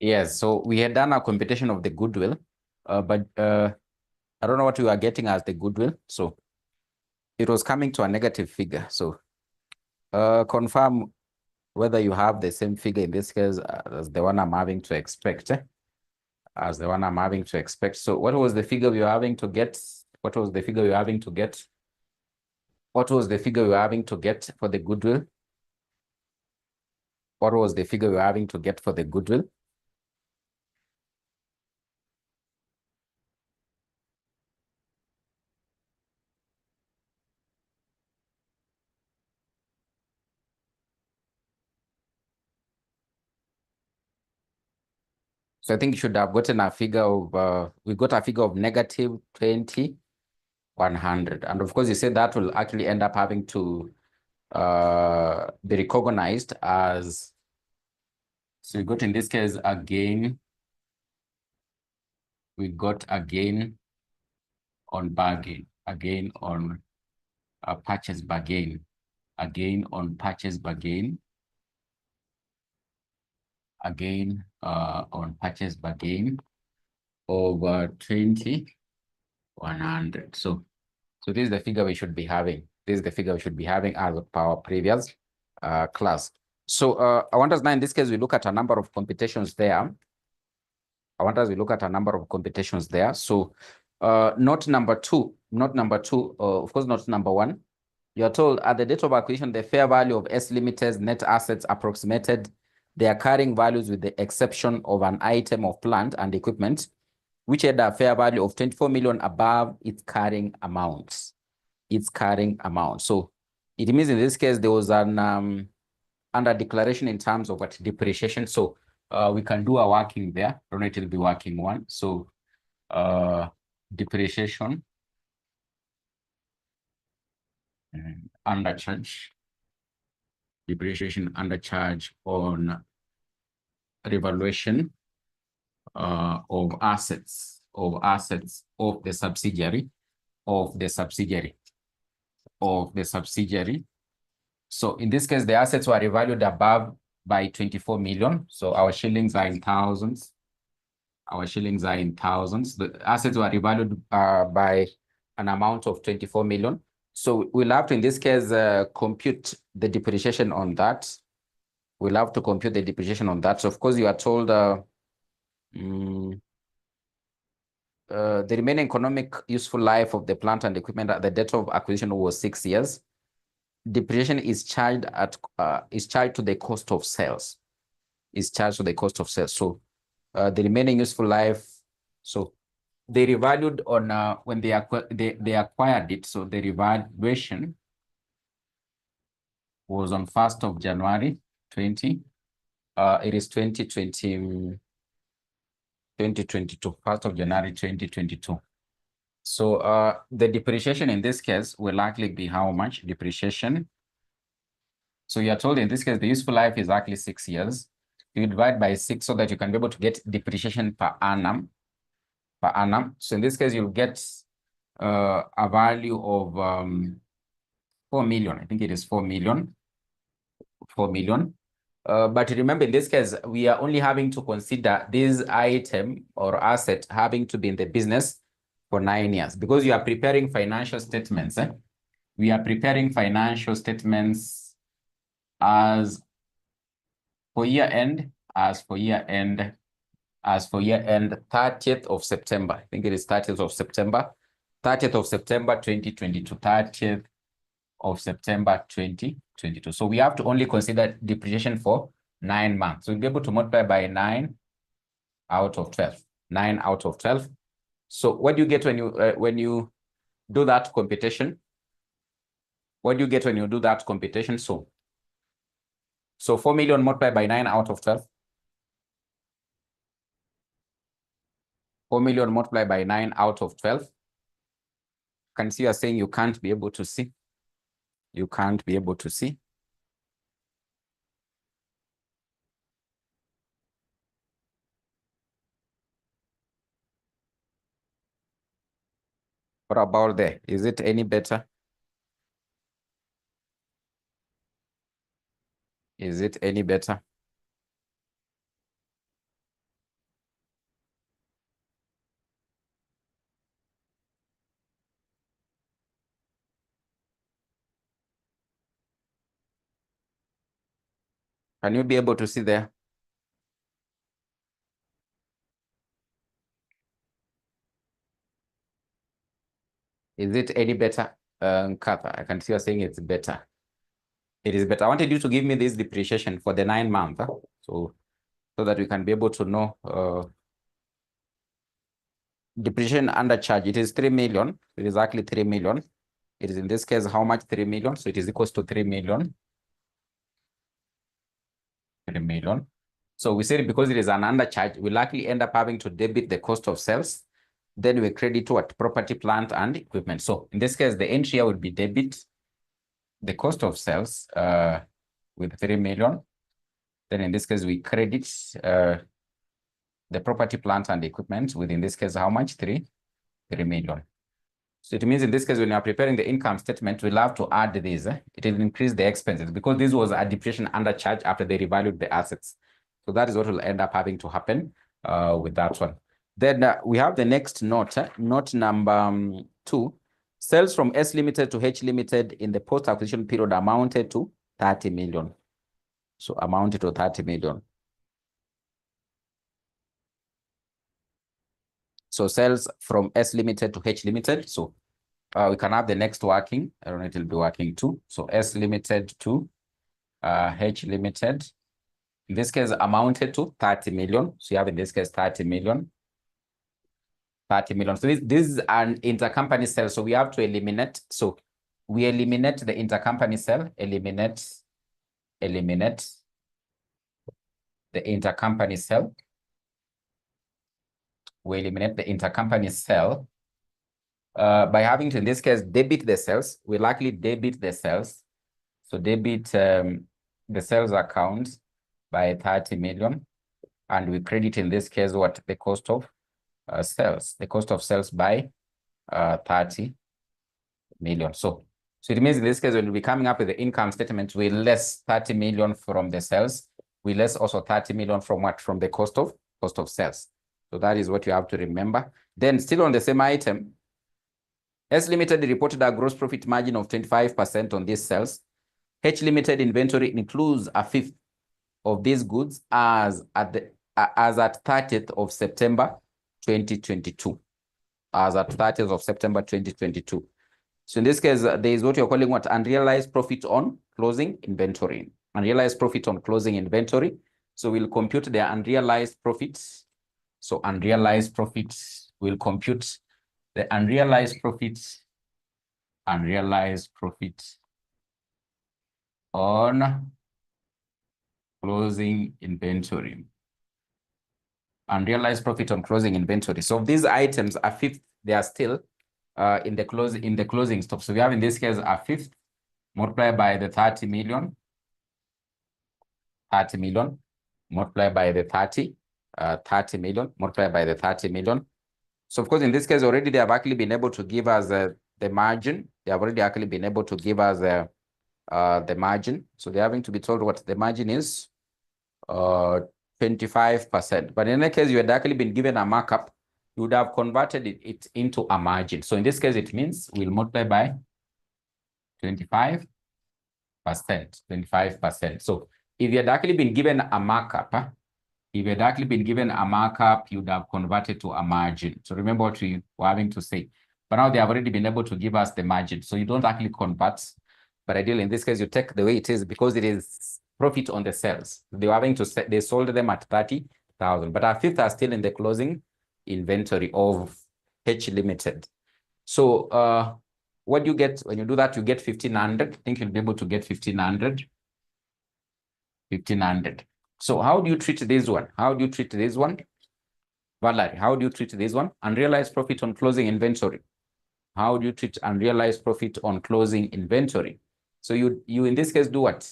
Yes, so we had done a computation of the goodwill, but I don't know what we are getting as the goodwill. So it was coming to a negative figure. So confirm whether you have the same figure in this case as the one I'm having to expect. As the one I'm having to expect. So what was the figure we were having to get? What was the figure we were having to get? What was the figure we were having to get for the goodwill? What was the figure we were having to get for the goodwill? So I think you should have gotten a figure of, we got a figure of negative 20,100. And of course, you said that will actually end up having to be recognized as, so we got in this case a gain. We got a gain on bargain, a gain on a purchase bargain, a gain on purchase bargain, again on purchase bargain over 20,100. So this is the figure we should be having. This is the figure we should be having as per our previous class. So I want us now in this case, we look at a number of computations there. Of note number two, of course, not number one. You are told at the date of acquisition, the fair value of S Limited's net assets approximated their carrying values with the exception of an item of plant and equipment, which had a fair value of 24 million above its carrying amounts. So it means in this case, there was an under declaration in terms of what depreciation. So we can do a working there. I don't know, it will be working one. So depreciation under charge. Depreciation under charge on revaluation of assets of the subsidiary. So in this case, the assets were revalued above by 24 million. So our shillings are in thousands. The assets were revalued by an amount of 24 million. So we'll have to, in this case, compute the depreciation on that. So of course, you are told the remaining economic useful life of the plant and equipment at the date of acquisition was 6 years. Depreciation is charged to the cost of sales. So the remaining useful life, so they revalued on when they acquired it. So the revaluation was on 1st of January 20. It is 2022, 1st of January 2022. So the depreciation in this case will likely be how much depreciation? So you are told in this case, the useful life is actually 6 years. You divide by 6 so that you can be able to get depreciation per annum. So in this case, you'll get a value of 4 million. I think it is 4 million. But remember, in this case, we are only having to consider this item or asset having to be in the business for 9 years because you are preparing financial statements. We are preparing financial statements as for year end 30th of September. I think it is 30th of September 2022, 30th of September 2022. So we have to only consider depreciation for 9 months. So we'll be able to multiply by 9 out of 12. 9 out of 12. So what do you get when you do that computation? So 4 million multiplied by 9 out of 12. 4 million multiplied by 9 out of 12. Can see you are saying you can't be able to see. What about there? Is it any better? Can you be able to see there? Is it any better? Katha, I can see you're saying it's better. It is better. I wanted you to give me this depreciation for the 9 months. So that we can be able to know depreciation under charge. It is 3 million. It is exactly 3 million. It is in this case how much? 3 million. So it is equals to 3 million. 3 million. So we said because it is an undercharge, we likely end up having to debit the cost of sales. Then we credit what? Property, plant, and equipment. So in this case, the entry here would be debit the cost of sales with 3 million. Then in this case, we credit the property, plant, and equipment with, in this case, how much? 3 million. So it means in this case, when you are preparing the income statement, we'll have to add this. It will increase the expenses because this was a depreciation undercharge after they revalued the assets. So that is what will end up having to happen with that one. Then we have the next note, note number 2. Sales from S Limited to H Limited in the post-acquisition period amounted to 30 million. So amounted to 30 million. So sales from S Limited to H Limited. So we can have the next working. I don't know, it will be working too. So S Limited to H Limited. In this case, amounted to 30 million. So you have in this case 30 million. 30 million. So this is an intercompany sale. So we have to eliminate. So we eliminate the intercompany sale. Eliminate the intercompany sale. We eliminate the intercompany sale by having to, in this case, debit the sales. We likely debit the sales. So debit the sales account by 30 million. And we credit in this case what? The cost of sales. The cost of sales by 30 million. So it means in this case, when we'll be coming up with the income statement, we less 30 million from the sales. We less also 30 million from what? From the cost of sales. So that is what you have to remember. Then still on the same item, S Limited reported a gross profit margin of 25% on these sales. H Limited inventory includes a fifth of these goods as at 30th of September 2022. As at 30th of September 2022. So in this case, there is what you're calling what? Unrealized profit on closing inventory. Unrealized profit on closing inventory. So we'll compute the unrealized profits. So unrealized profits will compute the unrealized profits on closing inventory. Unrealized profit on closing inventory. So these items are fifth, they are still in the closing stock. So we have in this case a fifth multiplied by the 30 million. 30 million multiplied by the 30 million multiplied by the 30 million. So of course, in this case, already they have actually been able to give us the margin. They have already actually been able to give us the margin. So they're having to be told what the margin is, 25%. But in any case, you had actually been given a markup, you would have converted it into a margin. So in this case, it means we'll multiply by 25%. 25%. So if you had actually been given a markup, you'd have converted to a margin. So remember what we were having to say. But now they have already been able to give us the margin. So you don't actually convert. But ideally, in this case, you take the way it is because it is profit on the sales. They were having to say, they sold them at 30,000. But our fifth are still in the closing inventory of H Limited. So what do you get when you do that? You get 1,500. I think you'll be able to get 1,500. 1,500. So how do you treat this one? How do you treat this one? Valerie, how do you treat this one? Unrealized profit on closing inventory. How do you treat unrealized profit on closing inventory? So you in this case do what?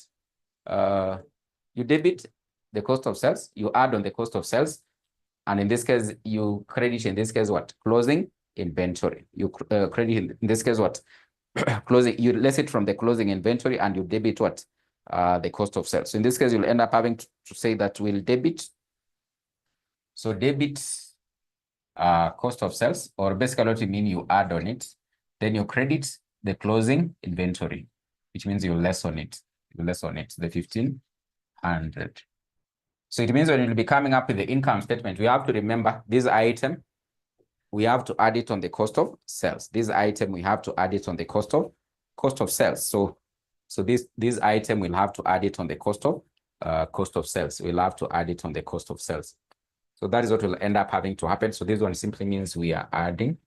You debit the cost of sales, you add on the cost of sales, and in this case, you credit in this case what? Closing inventory. You credit in this case what? Closing, you less it from the closing inventory and you debit what? The cost of sales. So in this case, you'll end up having to say that we'll debit. So debit cost of sales, or basically what you mean, you add on it, then you credit the closing inventory, which means you less on it. You less on it, the 15. 100. So it means when you'll be coming up with the income statement, we have to remember this item, we have to add it on the cost of sales. This item, we have to add it on the cost of sales. So this item, we'll have to add it on the cost of sales. We'll have to add it on the cost of sales. So that is what will end up having to happen. So this one simply means we are adding.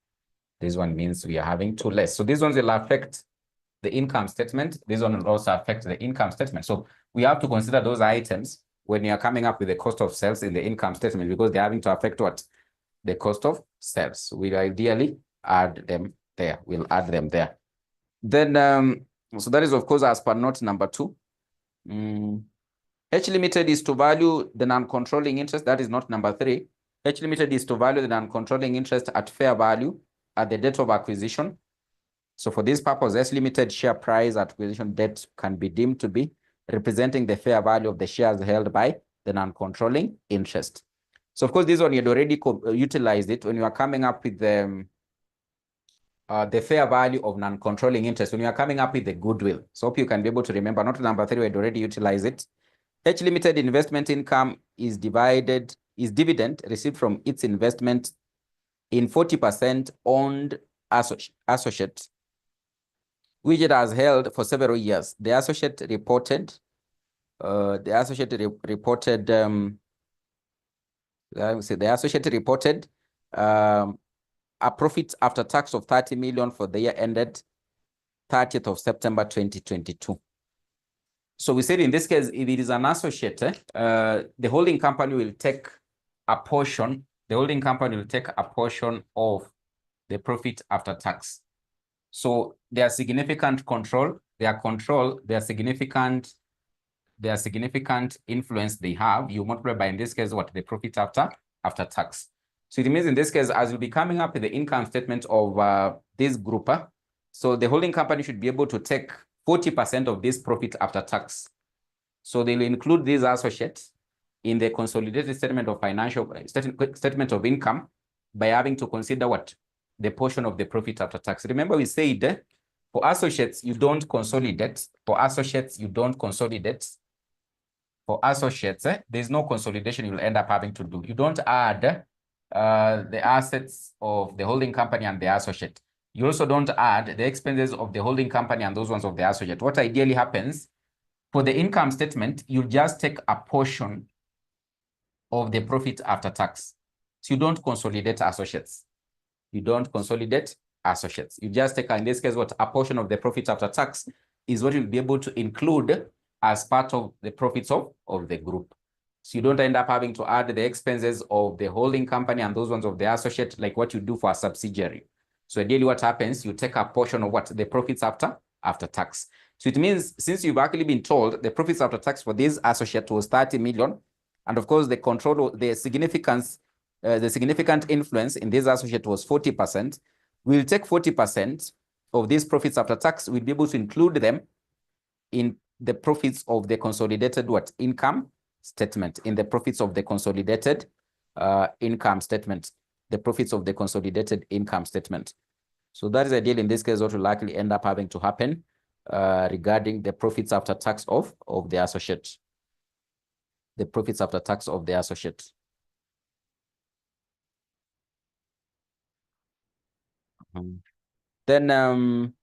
This one means we are having to less. So these ones will affect the income statement. This one will also affect the income statement. So we have to consider those items when you are coming up with the cost of sales in the income statement, because they're having to affect what? The cost of sales. We'll ideally add them there. We'll add them there. Then, so that is, of course, as per note number 2. H limited is to value the non-controlling interest. That is note number 3. H limited is to value the non-controlling interest at fair value at the date of acquisition. So for this purpose, H limited share price at acquisition date can be deemed to be representing the fair value of the shares held by the non-controlling interest. So of course, this one you had already utilized it when you are coming up with the fair value of non-controlling interest, when you are coming up with the goodwill. So hope you can be able to remember. Note number 3, we had already utilized it. H limited investment income is dividend received from its investment in 40% owned associate, which it has held for several years. The associate reported a profit after tax of 30 million for the year ended 30th of September 2022. So we said in this case, if it is an associate, the holding company will take a portion. The holding company will take a portion of the profit after tax. So their significant control, their significant influence they have, you multiply by, in this case, what? The profit after tax. So it means in this case, as you'll be coming up with the income statement of this group, so the holding company should be able to take 40% of this profit after tax. So they'll include these associates in the consolidated statement of statement of income by having to consider what? The portion of the profit after tax. Remember, we said for associates, you don't consolidate. For associates, you don't consolidate. For associates, there's no consolidation you'll end up having to do. You don't add the assets of the holding company and the associate. You also don't add the expenses of the holding company and those ones of the associate. What ideally happens for the income statement, you just take a portion of the profit after tax. So you don't consolidate associates. You don't consolidate associates. You just take, in this case, what? A portion of the profit after tax is what you'll be able to include as part of the profits of the group. So you don't end up having to add the expenses of the holding company and those ones of the associate, like what you do for a subsidiary. So ideally what happens, you take a portion of what? The profits after tax. So it means since you've actually been told the profits after tax for this associate was 30 million, and of course the significant influence in this associate was 40%, we'll take 40% of these profits after tax. We'll be able to include them in the profits of the consolidated what? Income statement, in the profits of the consolidated income statement, the profits of the consolidated income statement. So that is the deal in this case, what will likely end up having to happen regarding the profits after tax of the associate. The profits after tax of the associate. Then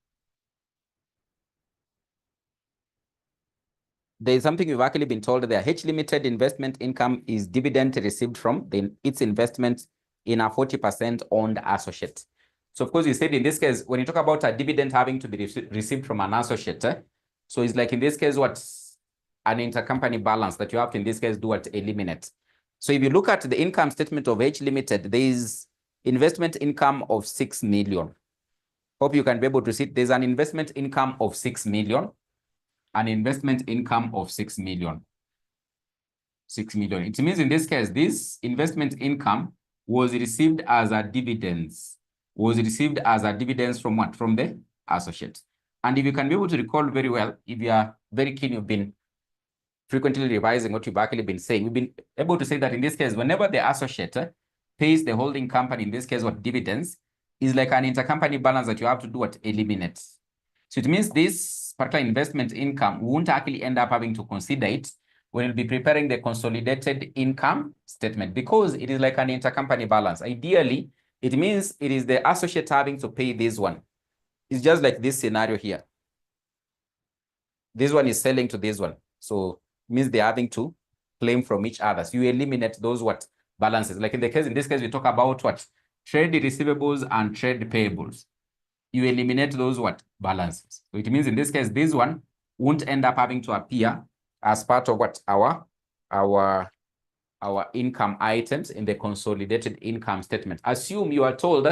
there is something you've actually been told there. H limited investment income is dividend received from its investment in a 40% owned associate. So of course you said in this case, when you talk about a dividend having to be received from an associate, so it's like in this case, what's an intercompany balance that you have to in this case do what? Eliminate. So if you look at the income statement of H limited, there is investment income of 6 million. Hope you can be able to see there's an investment income of 6 million. An investment income of 6 million. 6 million. It means in this case, this investment income was received as a dividends. Was received as a dividends from what? From the associate. And if you can be able to recall very well, if you are very keen, you've been frequently revising what you've actually been saying, we've been able to say that in this case, whenever the associate pays the holding company, in this case, what? Dividends, is like an intercompany balance that you have to do what? Eliminate. So it means this particular investment income won't actually end up having to consider it when we'll be preparing the consolidated income statement, because it is like an intercompany balance. Ideally, it means it is the associate having to pay this one. It's just like this scenario here. This one is selling to this one. So it means they're having to claim from each other. So you eliminate those what balances. Like in this case, we talk about what? Trade receivables and trade payables. You eliminate those what? Balances. So it means in this case, this one won't end up having to appear as part of what? Our income items in the consolidated income statement. Assume you are told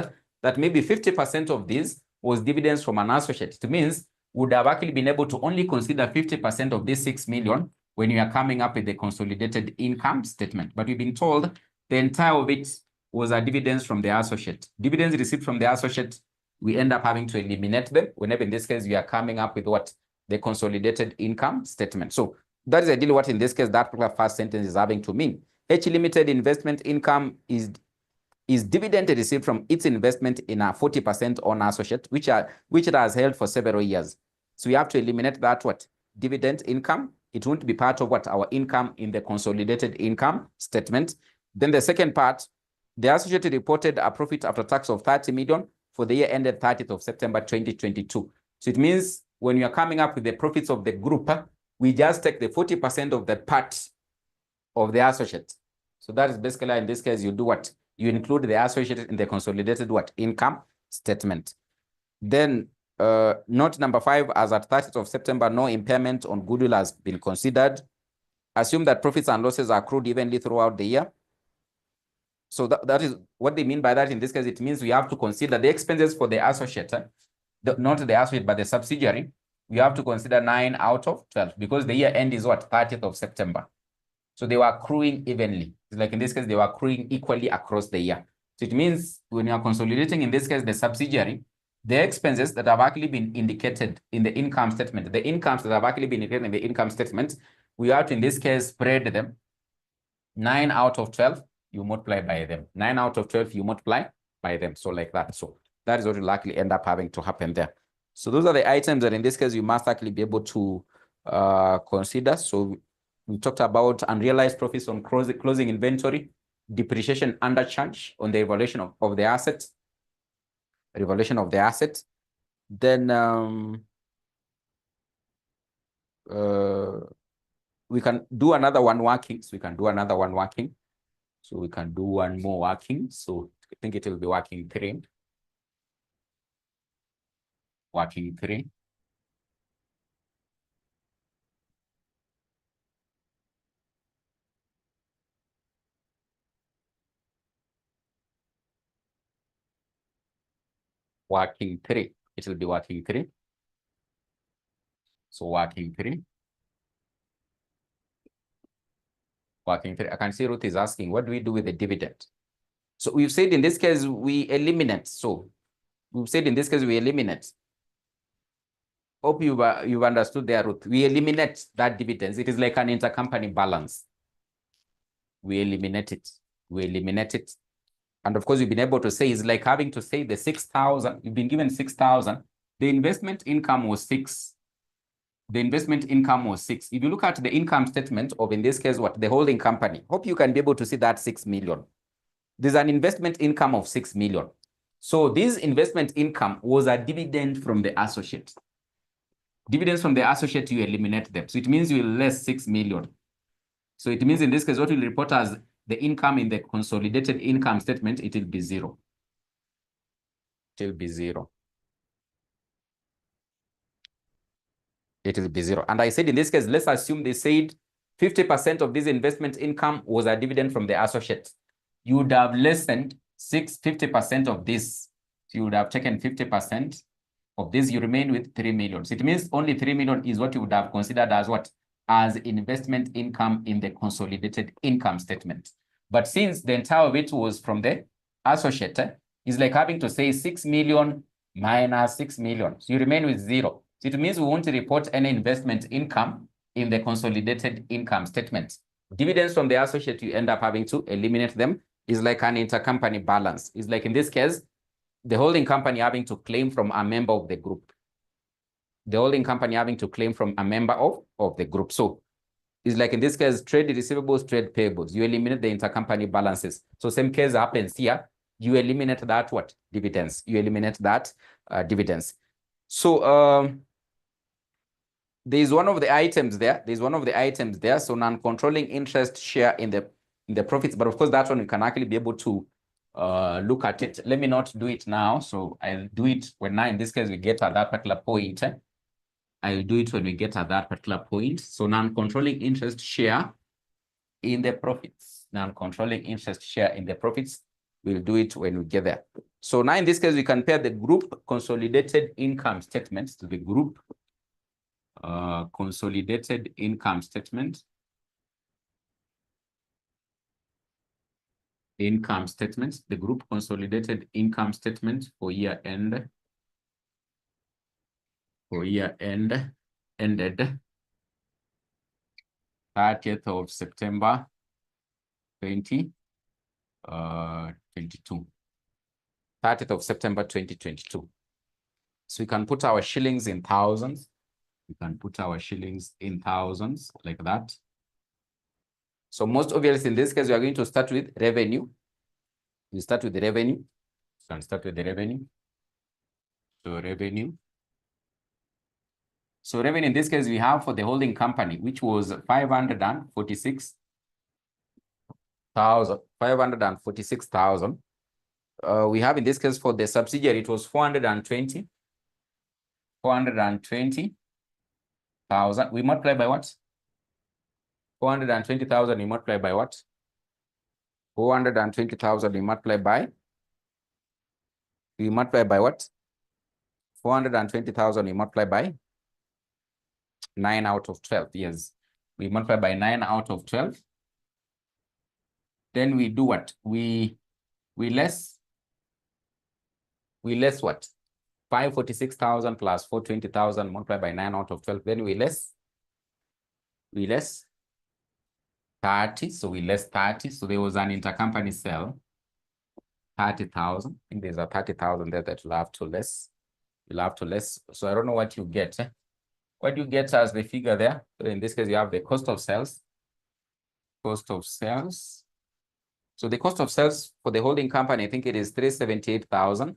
that maybe 50% of this was dividends from an associate. It means would have actually been able to only consider 50% of this 6 million when you are coming up with the consolidated income statement. But we've been told the entire of it was a dividends from the associate. Dividends received from the associate, we end up having to eliminate them whenever in this case you are coming up with what? The consolidated income statement. So that is ideally what in this case that particular first sentence is having to mean. H Limited investment income is dividend received from its investment in a 40% owned associate, which it has held for several years. So we have to eliminate that what? Dividend income. It won't be part of what? Our income in the consolidated income statement. Then the second part, the associate reported a profit after tax of 30 million for the year ended 30th of September 2022. So it means when you are coming up with the profits of the group, we just take the 40% of the part of the associate. So that is basically, in this case, you do what? You include the associate in the consolidated what? Income statement. Then note number 5, as at 30th of September, no impairment on goodwill has been considered. Assume that profits and losses are accrued evenly throughout the year. So that is what they mean by that. In this case, it means we have to consider the expenses for the associate, not the associate, but the subsidiary. We have to consider 9 out of 12 because the year end is what? 30th of September. So they were accruing evenly. Like in this case, they were accruing equally across the year. So it means when you are consolidating, in this case, the subsidiary, the expenses that have actually been indicated in the income statement, the incomes that have actually been indicated in the income statement, we have to, in this case, spread them. 9 out of 12, you multiply by them. 9 out of 12, you multiply by them. So like that. So that is what will likely end up having to happen there. So those are the items that in this case, you must actually be able to consider. So we talked about unrealized profits on closing inventory, depreciation undercharge on the evaluation of the assets, revaluation of the assets. Then we can do another one working. So we can do another one working. So we can do one more working. So I think it will be working 3. Working 3. Working 3. It will be working 3. So working 3. Working 3. I can see Ruth is asking, what do we do with the dividend? So we've said in this case, we eliminate. So we've said in this case, we eliminate. Hope you've understood there, Ruth. We eliminate that dividends. It is like an intercompany balance. We eliminate it. We eliminate it. And of course, you've been able to say, it's like having to say the 6,000. You've been given 6,000. The investment income was 6. The investment income was 6. If you look at the income statement of, in this case, what? The holding company. Hope you can be able to see that 6 million. There's an investment income of 6 million. So this investment income was a dividend from the associate. Dividends from the associate, you eliminate them. So it means you will less 6 million. So it means in this case, what we'll report as the income in the consolidated income statement, it will be 0. It will be 0. It will be 0. And I said in this case, let's assume they said 50% of this investment income was a dividend from the associate. You would have lessened 50% of this. So you would have taken 50% of this. You remain with 3 million. So it means only 3 million is what you would have considered as what? As investment income in the consolidated income statement. But since the entire of it was from the associate, it's like having to say 6 million minus 6 million. So you remain with 0. So it means we won't report any investment income in the consolidated income statement. Dividends from the associate, you end up having to eliminate them. It's like an intercompany balance. It's like in this case, the holding company having to claim from a member of the group. The holding company having to claim from a member of the group. So is like in this case, trade receivables, trade payables. You eliminate the intercompany balances. So same case happens here. You eliminate that what? Dividends. You eliminate that dividends. So there is one of the items there. There's one of the items there. So non-controlling interest share in the profits. But of course, that one you can actually be able to look at it. Let me not do it now. So I'll do it when now in this case we get at that particular point. I'll do it when we get at that particular point. So non-controlling interest share in the profits. Non-controlling interest share in the profits. We'll do it when we get there. So now in this case, we compare the group consolidated income statements to the group consolidated income statement. Income statements, the group consolidated income statement for year end. For year end ended 30th of September 2022. 30th of September 2022. So we can put our shillings in thousands. We can put our shillings in thousands like that. So most obviously in this case, we are going to start with revenue. We start with the revenue. We can start with the revenue. So revenue. So revenue in this case, we have for the holding company, which was 546,000. 546,000. We have in this case for the subsidiary, it was 420. 420,000. We multiply by what? 420,000 we multiply by what? 420,000 we multiply by? We multiply by what? 420,000 we multiply by 9 out of 12. Yes. We multiply by 9 out of 12. Then we do what? We less what? 546,000 plus 420,000 multiplied by 9 out of 12. Then we less 30. So we less 30. So there was an intercompany sale, 30,000. I think there's a 30,000 there that you'll have to less. You'll have to less. So I don't know what you get. What you get as the figure there. So in this case, you have the cost of sales. Cost of sales. So the cost of sales for the holding company, I think it is 378,000.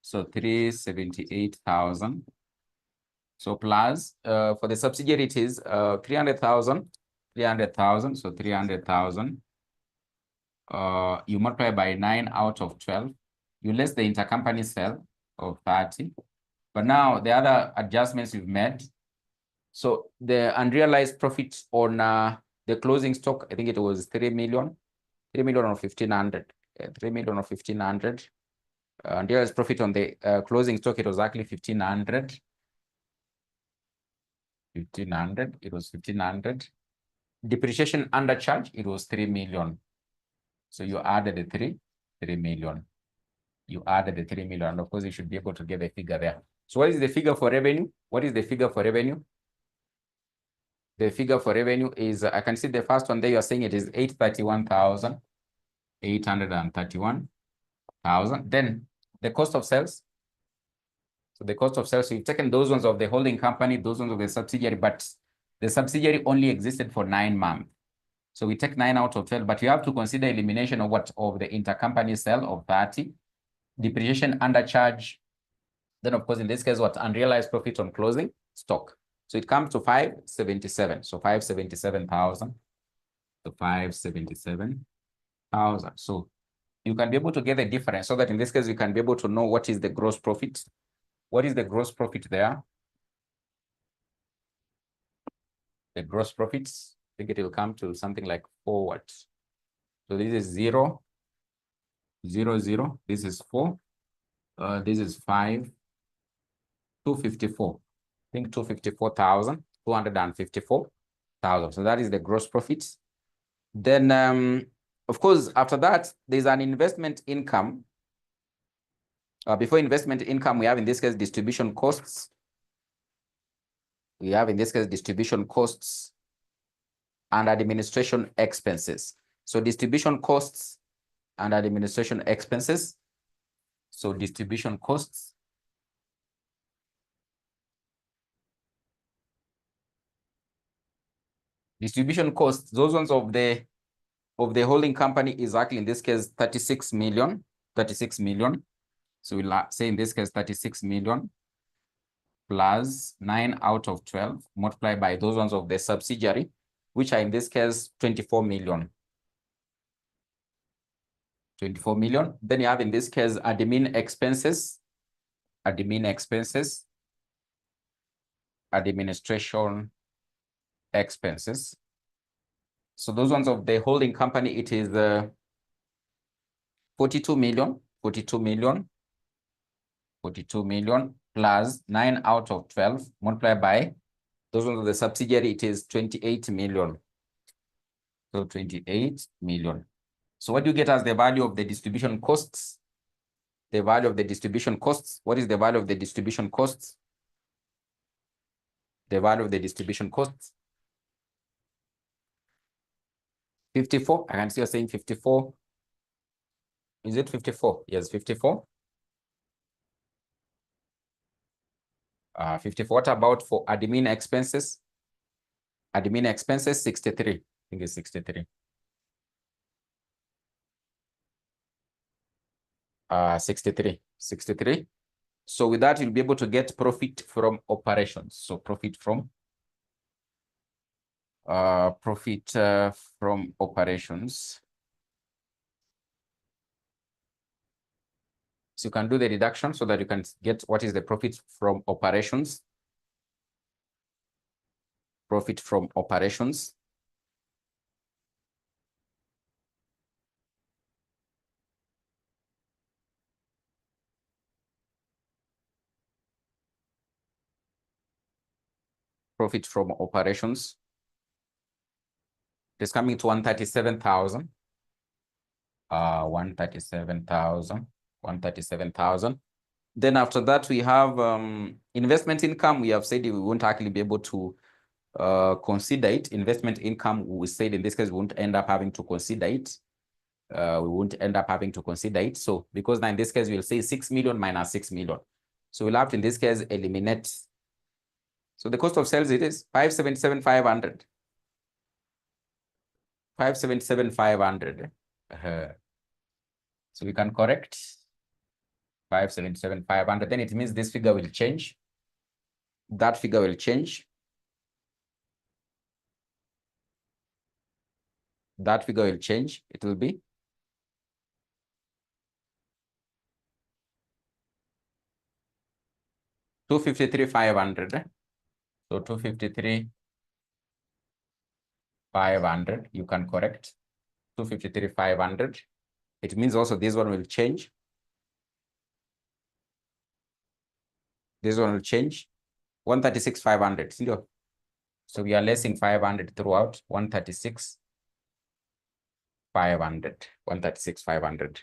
So 378,000. So plus for the subsidiary it is 300,000. 300,000. So 300,000. You multiply by 9 out of 12. You less the intercompany sale of 30. But now the other adjustments you've made. So the unrealized profit on the closing stock, I think it was 3 million. 3 million or 1,500. 3 million or 1,500. Unrealized profit on the closing stock, it was actually 1,500. 1,500. It was 1,500. Depreciation under charge, it was 3 million. So you added the 3 million. You added the 3 million. And of course, you should be able to get the figure there. So what is the figure for revenue? What is the figure for revenue? The figure for revenue is, I can see the first one there, you're saying it is 831,000. 831,000. Then the cost of sales. So the cost of sales, we've taken those ones of the holding company, those ones of the subsidiary, but the subsidiary only existed for 9 months. So we take 9 out of 12, but you have to consider elimination of what? Of the intercompany sale of 30, depreciation under charge. Then of course, in this case, what? Unrealized profit on closing stock. So it comes to 577. So 577,000. So 577,000. So you can be able to get the difference so that in this case, you can be able to know what is the gross profit. What is the gross profit there? The gross profits, I think it will come to something like 4 what? So this is 0, 0, 0. This is 4. This is 5. 254. I think 254,000. 254,000. So that is the gross profit. Then, of course, after that, there's an investment income. Before investment income, we have in this case distribution costs. We have in this case distribution costs and administration expenses. So distribution costs and administration expenses. So distribution costs. Distribution costs, those ones of the holding company is actually in this case 36 million. 36 million. So we'll say in this case 36 million plus 9 out of 12 multiplied by those ones of the subsidiary, which are in this case 24 million. 24 million. Then you have in this case admin expenses, administration expenses. So those ones of the holding company, it is 42 million plus 9 out of 12 multiplied by those ones of the subsidiary, it is 28 million. So 28 million. So what do you get as the value of the distribution costs? The value of the distribution costs. What is the value of the distribution costs? The value of the distribution costs. 54. I can see you're saying 54. Is it 54? Yes, 54. 54. What about for admin expenses? Admin expenses, 63. I think it's 63. 63. So with that, you'll be able to get profit from operations. So profit from operations. So you can do the reduction so that you can get what is the profit from operations. Profit from operations. Profit from operations. It's coming to 137,000. 137,000. Then after that, we have investment income. We have said we won't actually be able to consider it. Investment income, we said in this case, we won't end up having to consider it. We won't end up having to consider it. So because now in this case, we'll say 6 million minus 6 million. So we'll have to, in this case, eliminate. So the cost of sales, it is 577,500. 577,500. So we can correct 577,500. Then it means this figure will change. That figure will change. That figure will change. It will be 253,500. So 253,500. You can correct 253,500. It means also this one will change. This one will change. 136,500. So we are lessing 500 throughout. 136,500. 136,500.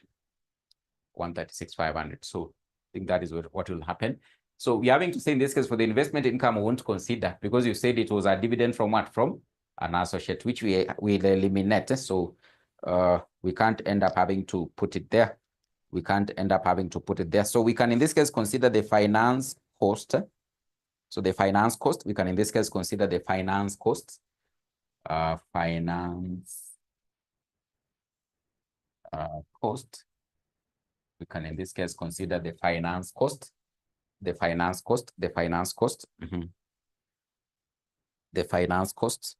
136,500. So I think that is what will happen. So we're having to say in this case for the investment income, we won't consider because you said it was a dividend from what? From an associate, which we will eliminate. So we can't end up having to put it there. We can't end up having to put it there. So we can, in this case, consider the finance cost. So the finance cost, we can, in this case, consider the finance cost. Finance cost. We can, in this case, consider the finance cost. The finance cost. The finance cost. The finance cost.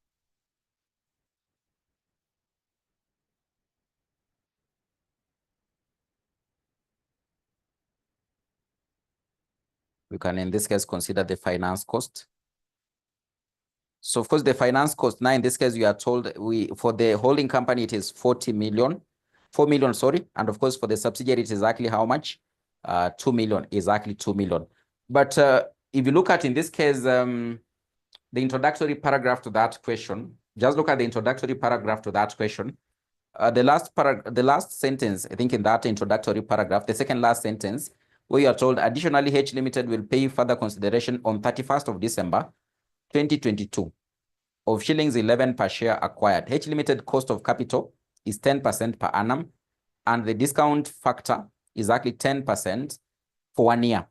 We can, in this case, consider the finance cost. So, of course, the finance cost, now in this case, we are told for the holding company, it is 4 million, sorry. And of course, for the subsidiary, it is exactly how much? 2 million, exactly 2 million. But if you look at, in this case, the introductory paragraph to that question, just look at the introductory paragraph to that question. The last sentence, I think in that introductory paragraph, the second last sentence, where you are told, additionally, H Limited will pay further consideration on 31st of December, 2022 of shillings 11 per share acquired. H Limited cost of capital is 10% per annum, and the discount factor is exactly 10% for 1 year.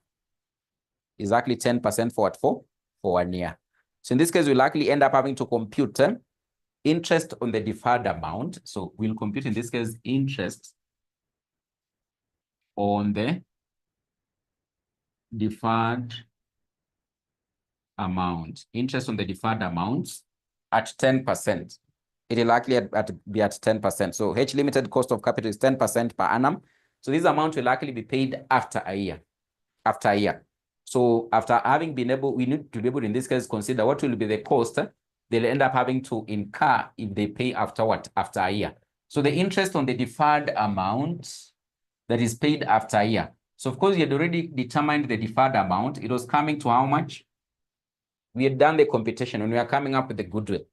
Exactly 10% for what? For 1 year. So in this case, we'll likely end up having to compute interest on the deferred amount. So we'll compute in this case interest on the deferred amount. Interest on the deferred amount at 10%. It will likely be at 10%. So H limited cost of capital is 10% per annum. So this amount will likely be paid after a year. After a year. So after having been able, we need to be able to, in this case, consider what will be the cost they'll end up having to incur if they pay after what? After a year. So the interest on the deferred amount that is paid after a year. So of course, you had already determined the deferred amount. It was coming to how much? We had done the computation when we are coming up with the goodwill.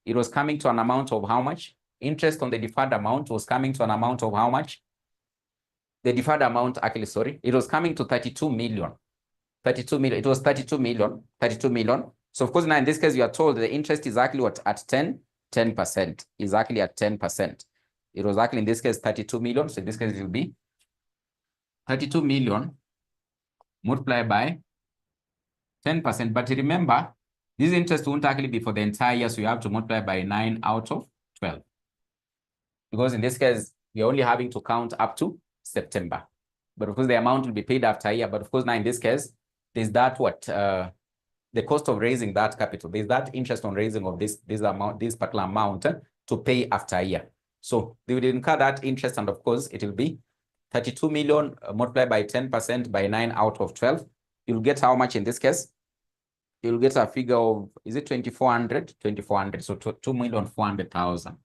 It was coming to an amount of how much? Interest on the deferred amount was coming to an amount of how much? The deferred amount, actually, sorry, it was coming to 32 million. 32 million. It was 32 million. 32 million. So of course, now in this case, you are told the interest is actually what? At 10%. Exactly at 10%. It was actually in this case 32 million. So in this case, it will be 32 million multiplied by 10%. But remember, this interest won't actually be for the entire year, so you have to multiply by 9 out of 12. Because in this case, we're only having to count up to September. But of course, the amount will be paid after a year. But of course, now in this case, there's that what? The cost of raising that capital. There's that interest on raising of this particular amount to pay after a year. So they will incur that interest, and of course, it will be 32 million multiplied by 10% by 9 out of 12. You'll get how much in this case? You'll get a figure of, is it 2,400? 2,400. So 2,400,000.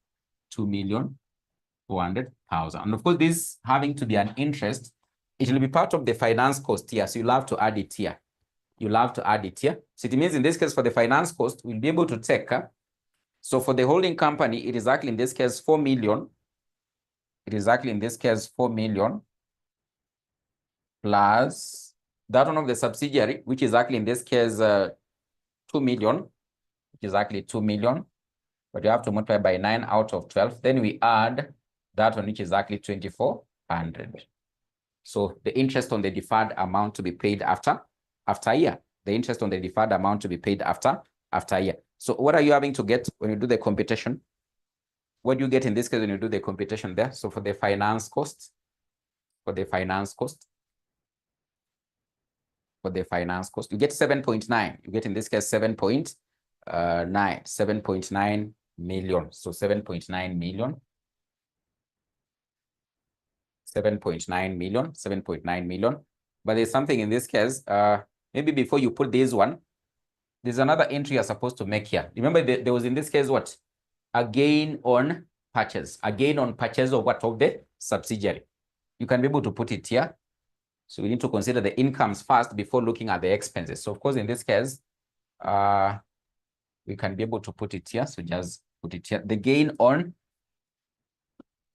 2,400,000. And of course, this having to be an interest, it will be part of the finance cost here. So you'll have to add it here. You'll have to add it here. So it means in this case, for the finance cost, we'll be able to take. So for the holding company, it is actually in this case 4 million. It is actually in this case 4 million plus that one of the subsidiary, which is actually in this case 2 million, which is actually 2 million. But you have to multiply by 9 out of 12. Then we add that one, which is actually 2,400. So the interest on the deferred amount to be paid after a year. The interest on the deferred amount to be paid after a year. So what are you having to get when you do the computation? What do you get in this case when you do the computation there? So for the finance cost, you get 7.9. You get in this case 7.9 million. So 7.9 million. 7.9 million. But there's something in this case, maybe before you put this one, there's another entry you're supposed to make here. Remember, there was in this case what? A gain on purchase. A gain on purchase of what? Of the subsidiary. You can be able to put it here. So we need to consider the incomes first before looking at the expenses. So of course, in this case, we can be able to put it here. So just put it here. The gain on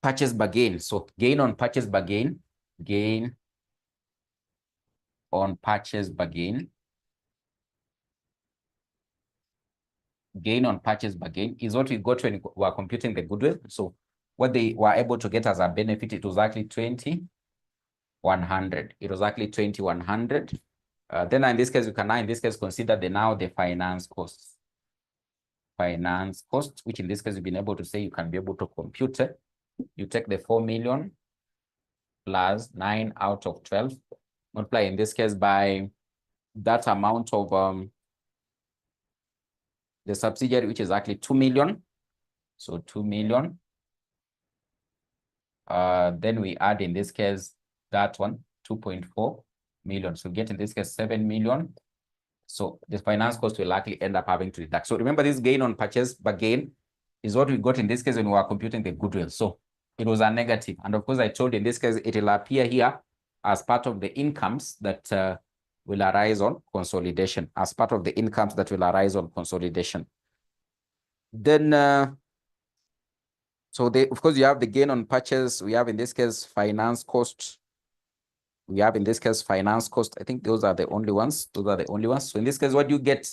purchase bargain. So gain on purchase bargain. Gain on purchase bargain. Gain on purchase bargain is what we got when we were computing the goodwill. So what they were able to get as a benefit, it was actually 2,100. It was actually 2,100. Then in this case, we can now in this case consider the finance costs. Finance cost, which in this case you've been able to say you can be able to compute it. You take the 4 million plus 9 out of 12, multiply in this case by that amount of the subsidiary, which is actually 2 million. So 2 million. Then we add in this case that one, 2.4 million. So get in this case 7 million. So the finance cost will likely end up having to deduct. So remember, this gain on purchase bargain is what we got in this case when we were computing the goodwill. So it was a negative. And of course, I told you in this case, it will appear here as part of the incomes that will arise on consolidation, as part of the incomes that will arise on consolidation. Then, of course, you have the gain on purchase. We have in this case finance cost. We have in this case finance cost. I think those are the only ones. Those are the only ones. So in this case, what do you get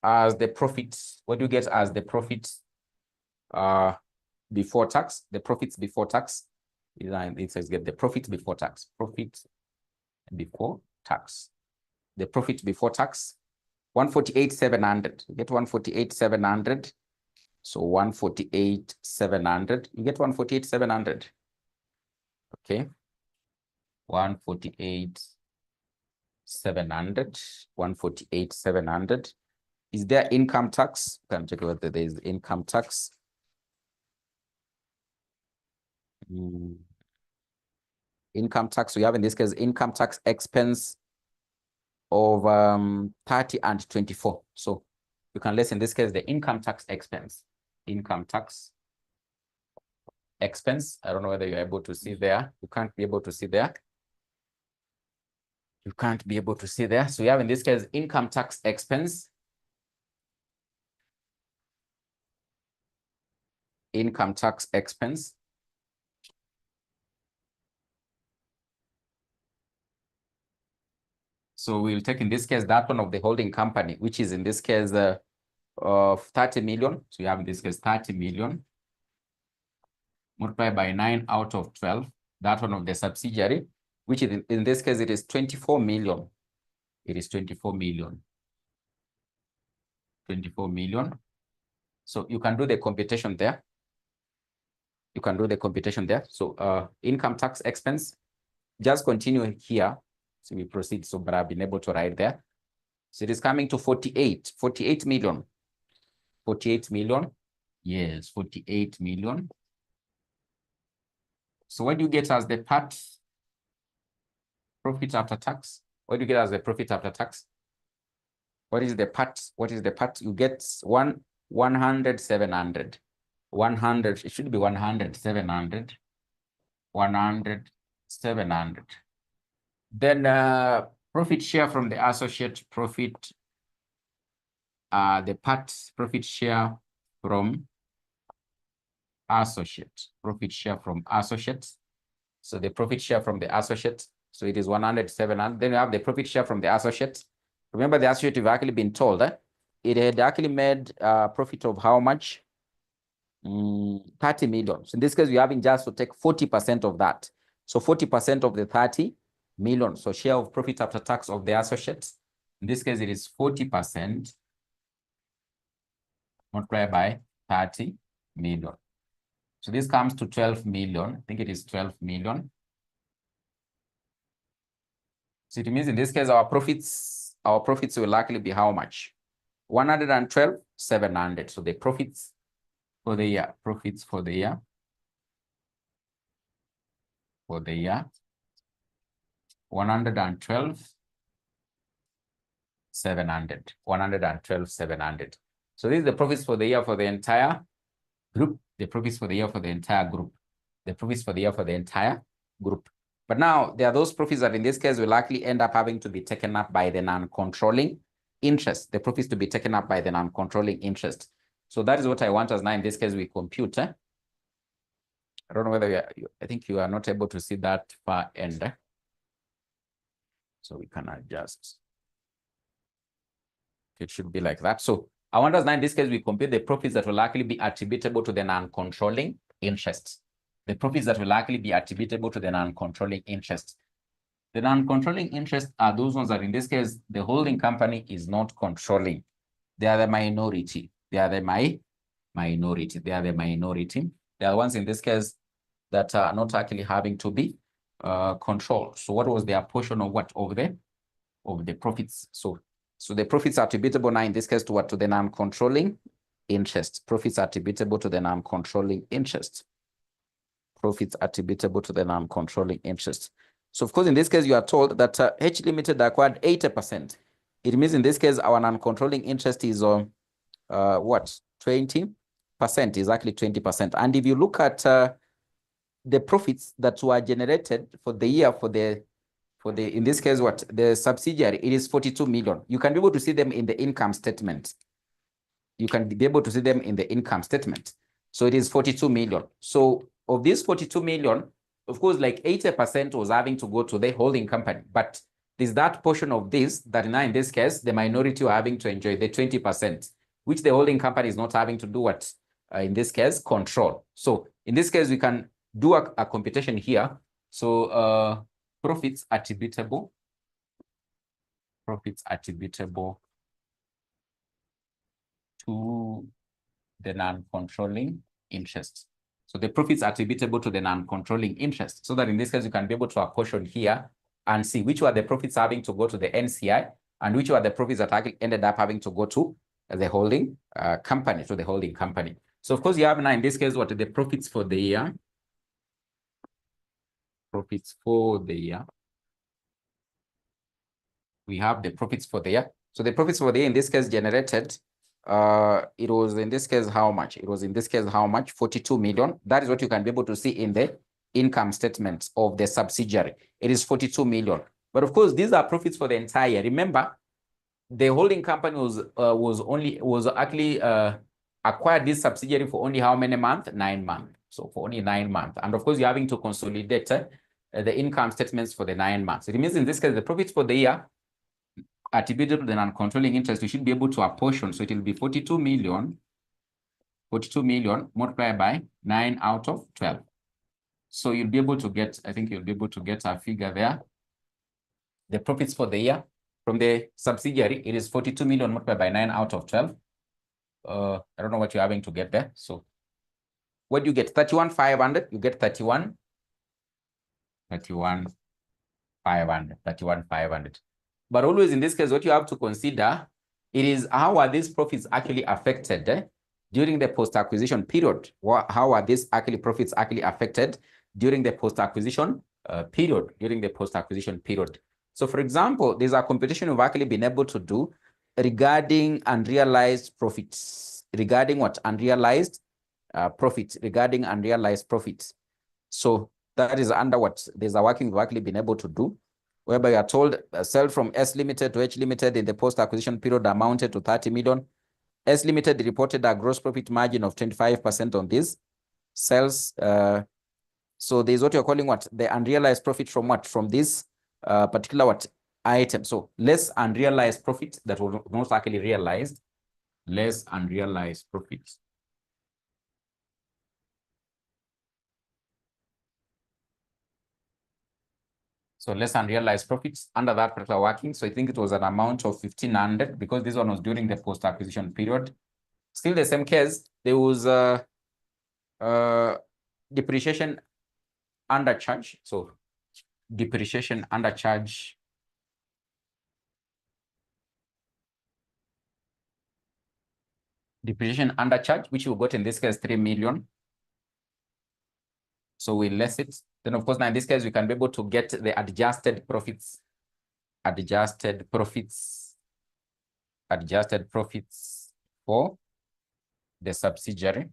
as the profit? What do you get as the profit before tax? The profits before tax. It says get the profit before tax. Profit before tax. The profit before tax, 148,700. You get 148,700. So 148,700. You get 148,700. Okay. 148,700. 148,700. Is there income tax? Can check whether there is income tax. Income tax, we have in this case income tax expense of 30 and 24. So you can list in this case the income tax expense. Income tax expense. I don't know whether you're able to see there. You can't be able to see there. You can't be able to see there. So we have in this case income tax expense. Income tax expense. So we'll take in this case that one of the holding company, which is in this case of 30 million. So you have in this case 30 million multiplied by 9 out of 12. That one of the subsidiary, which is in this case it is 24 million. It is 24 million. 24 million. So you can do the computation there. You can do the computation there. So income tax expense, just continue here. So we proceed. So, but I've been able to write there. So it is coming to 48 million. 48 million. Yes, 48 million. So what do you get as the part profit after tax? What do you get as the profit after tax? What is the part? What is the part? You get 100, 700. 100, it should be 100, 700. 100, 700. Then profit share from the associate profit, the part profit share from associate, profit share from associates. So the profit share from the associates, so it is 100, 700. Then you have the profit share from the associates. Remember the associate, you've actually been told that it had actually made a profit of how much? 30 million. So in this case, we're having just to take 40% of that. So 40% of the 30 million. So share of profit after tax of the associates. In this case, it is 40% multiplied by 30 million. So this comes to 12 million. I think it is 12 million. So it means in this case, our profits will likely be how much? 112,700. So the profits for the year, 112,700. 112,700. So this is the profits for the year for the entire group. The profits for the year for the entire group. The profits for the year for the entire group. But now there are those profits that in this case will likely end up having to be taken up by the non-controlling interest. The profits to be taken up by the non-controlling interest. So that is what I want us now in this case we compute. I don't know whether I think you are not able to see that far end. So we can adjust. It should be like that. So I want us now in this case we compute the profits that will likely be attributable to the non-controlling interest. The profits that will likely be attributable to the non-controlling interest. The non-controlling interest are those ones that in this case, the holding company is not controlling. They are the minority. They are the minority. They are the minority. They are the ones in this case that are not actually having to be controlled. So what was their portion of what? Of the profits. So the profits are attributable now in this case to what? To the non-controlling interest. Profits attributable to the non-controlling interest. Profits attributable to the non-controlling interest. So of course, in this case, you are told that H Limited acquired 80%. It means in this case, our non-controlling interest is what? 20%, is actually 20%. And if you look at the profits that were generated for the year for the in this case, what? The subsidiary, it is 42 million. You can be able to see them in the income statement. You can be able to see them in the income statement. So it is 42 million. So of this 42 million, of course, like 80% was having to go to the holding company. But there's that portion of this that now in this case, the minority are having to enjoy the 20%, which the holding company is not having to do what? In this case, control. So in this case, we can do a computation here. So profits attributable to the non-controlling interest. So the profits attributable to the non-controlling interest. So that in this case, you can be able to apportion here and see which were the profits having to go to the NCI and which were the profits that actually ended up having to go to the holding company, to the holding company. So of course, you have now in this case, what are the profits for the year? Profits for the year. We have the profits for the year. So the profits for the year in this case generated, it was in this case how much? It was in this case how much? 42 million. That is what you can be able to see in the income statement of the subsidiary. It is 42 million. But of course, these are profits for the entire year. Remember, the holding company was actually acquired this subsidiary for only how many months? 9 months. So for only 9 months. And of course, you're having to consolidate the income statements for the 9 months. It means in this case, the profits for the year attributed to the non-controlling interest, you should be able to apportion. So it will be 42 million multiplied by 9 out of 12. So you'll be able to get, I think you'll be able to get a figure there. The profits for the year from the subsidiary, it is 42 million multiplied by 9 out of 12. I don't know what you're having to get there. So what do you get? 31,500. You get 31,500. But always in this case, what you have to consider, it is how are these profits actually affected during the post-acquisition period? How are these profits actually affected during the post-acquisition period? So for example, there's a computation we've actually been able to do regarding unrealized profits. Regarding what? Unrealized profits. Regarding unrealized profits. So that is under what? There's a working we've actually been able to do, whereby you are told sale from S Limited to H Limited in the post-acquisition period amounted to 30 million. S Limited reported a gross profit margin of 25% on these sales. So there's what you're calling what? The unrealized profit from what? From this particular what? Item. So less unrealized profit that was most likely realized. Less unrealized profits. So less unrealized profits under that particular working. So I think it was an amount of 1,500 because this one was during the post-acquisition period. Still the same case, there was depreciation under charge. So depreciation under charge. Depreciation under charge, which we got in this case 3 million. So we less it. Then of course, now in this case, we can be able to get the adjusted profits. Adjusted profits for the subsidiary.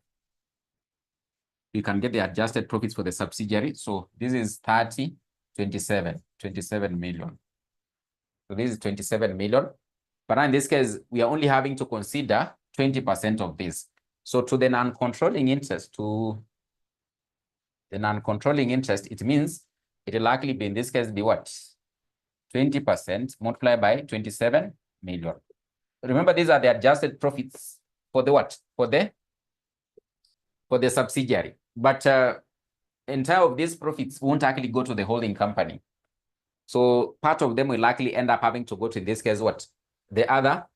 You can get the adjusted profits for the subsidiary. So this is 27 million. So this is 27 million. But now in this case, we are only having to consider 20% of this. So to the non-controlling interest, it means it will likely be in this case be what? 20% multiplied by 27 million. Remember, these are the adjusted profits for the what? For the subsidiary. But entire of these profits won't actually go to the holding company. So part of them will likely end up having to go to, in this case, what? The other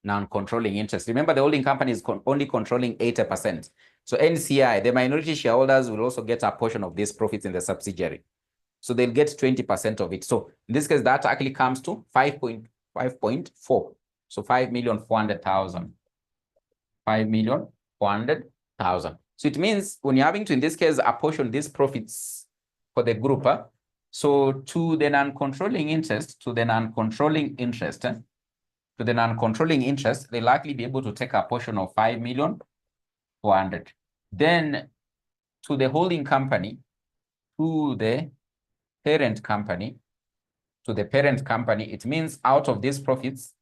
non-controlling interest. Remember, the holding company is only controlling 80%. So NCI, the minority shareholders, will also get a portion of these profits in the subsidiary. So they'll get 20% of it. So in this case, that actually comes to 5.4. So 5,400,000. 5,400,000. So it means when you're having to, in this case, apportion these profits for the group, so to the non-controlling interest, they'll likely be able to take a portion of 5,400,000. Then to the holding company, to the parent company, it means out of these profits,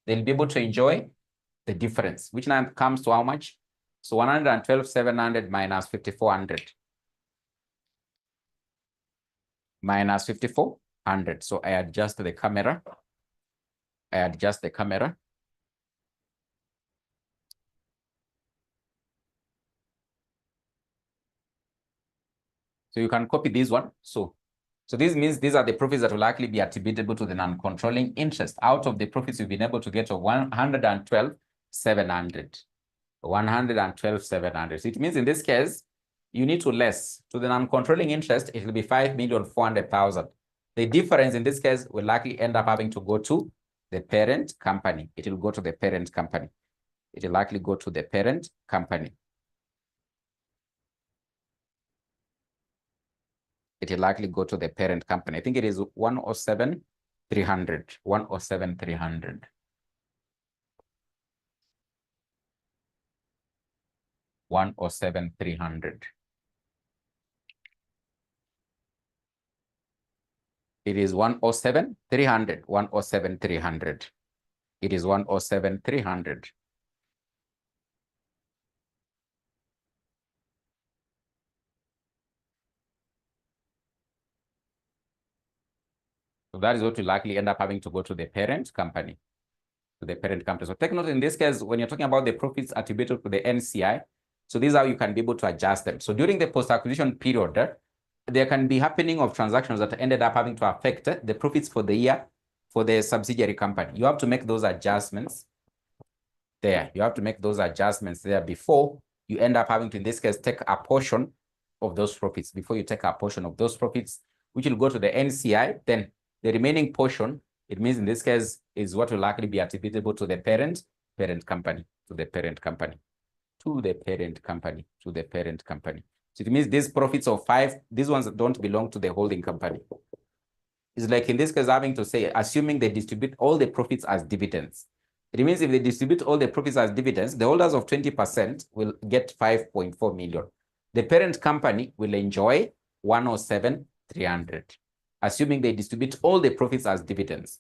they'll be able to enjoy the difference, which now comes to how much? So 112,700 minus 5,400. Minus 5,400. So I adjust the camera. So you can copy this one. So this means these are the profits that will likely be attributable to the non-controlling interest. Out of the profits you've been able to get of 112,700. 112,700. So it means in this case, you need to less. To the non-controlling interest, it will be 5,400,000. The difference in this case will likely end up having to go to the parent company. It will go to the parent company. It will likely go to the parent company. It will likely go to the parent company. I think it is 107,300. 107,300. 107,300. It is 107,300. 107,300. It is 107,300. So that is what will likely end up having to go to the parent company. To the parent company. So take note in this case, when you're talking about the profits attributed to the NCI, so this is how you can be able to adjust them. So during the post-acquisition period, there can be happening of transactions that ended up having to affect the profits for the year for the subsidiary company. You have to make those adjustments there. You have to make those adjustments there before you end up having to, in this case, take a portion of those profits. Before you take a portion of those profits, which will go to the NCI, then the remaining portion, it means in this case, is what will likely be attributable to the parent company, to the parent company, to the parent company, to the parent company. So it means these profits of 5, these ones don't belong to the holding company. It's like in this case, having to say, assuming they distribute all the profits as dividends. It means if they distribute all the profits as dividends, the holders of 20% will get 5.4 million. The parent company will enjoy 107,300, assuming they distribute all the profits as dividends.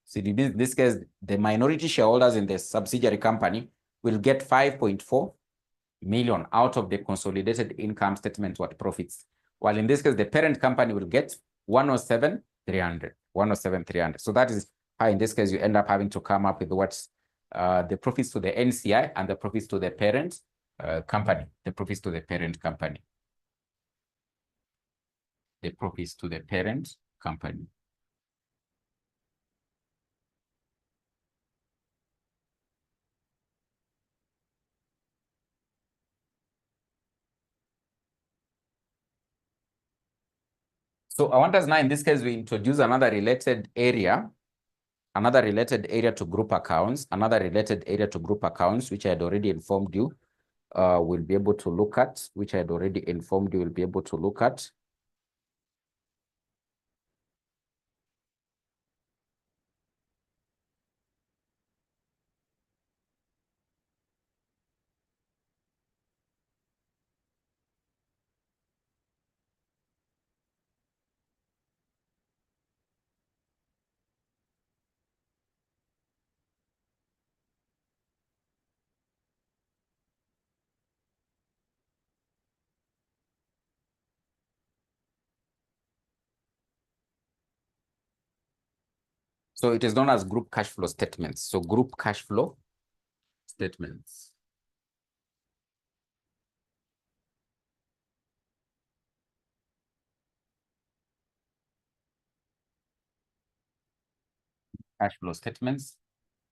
So in this case, the minority shareholders in the subsidiary company will get 5.4 million out of the consolidated income statement what profits. While in this case, the parent company will get 107,300. 107,300. So that is how in this case you end up having to come up with what's the profits to the NCI and the profits to the parent company. The profits to the parent company. The profits to the parent company. So I want us now, in this case, we introduce another related area to group accounts, which I had already informed you we'll be able to look at, So it is known as group cash flow statements. So group cash flow statements. Cash flow statements.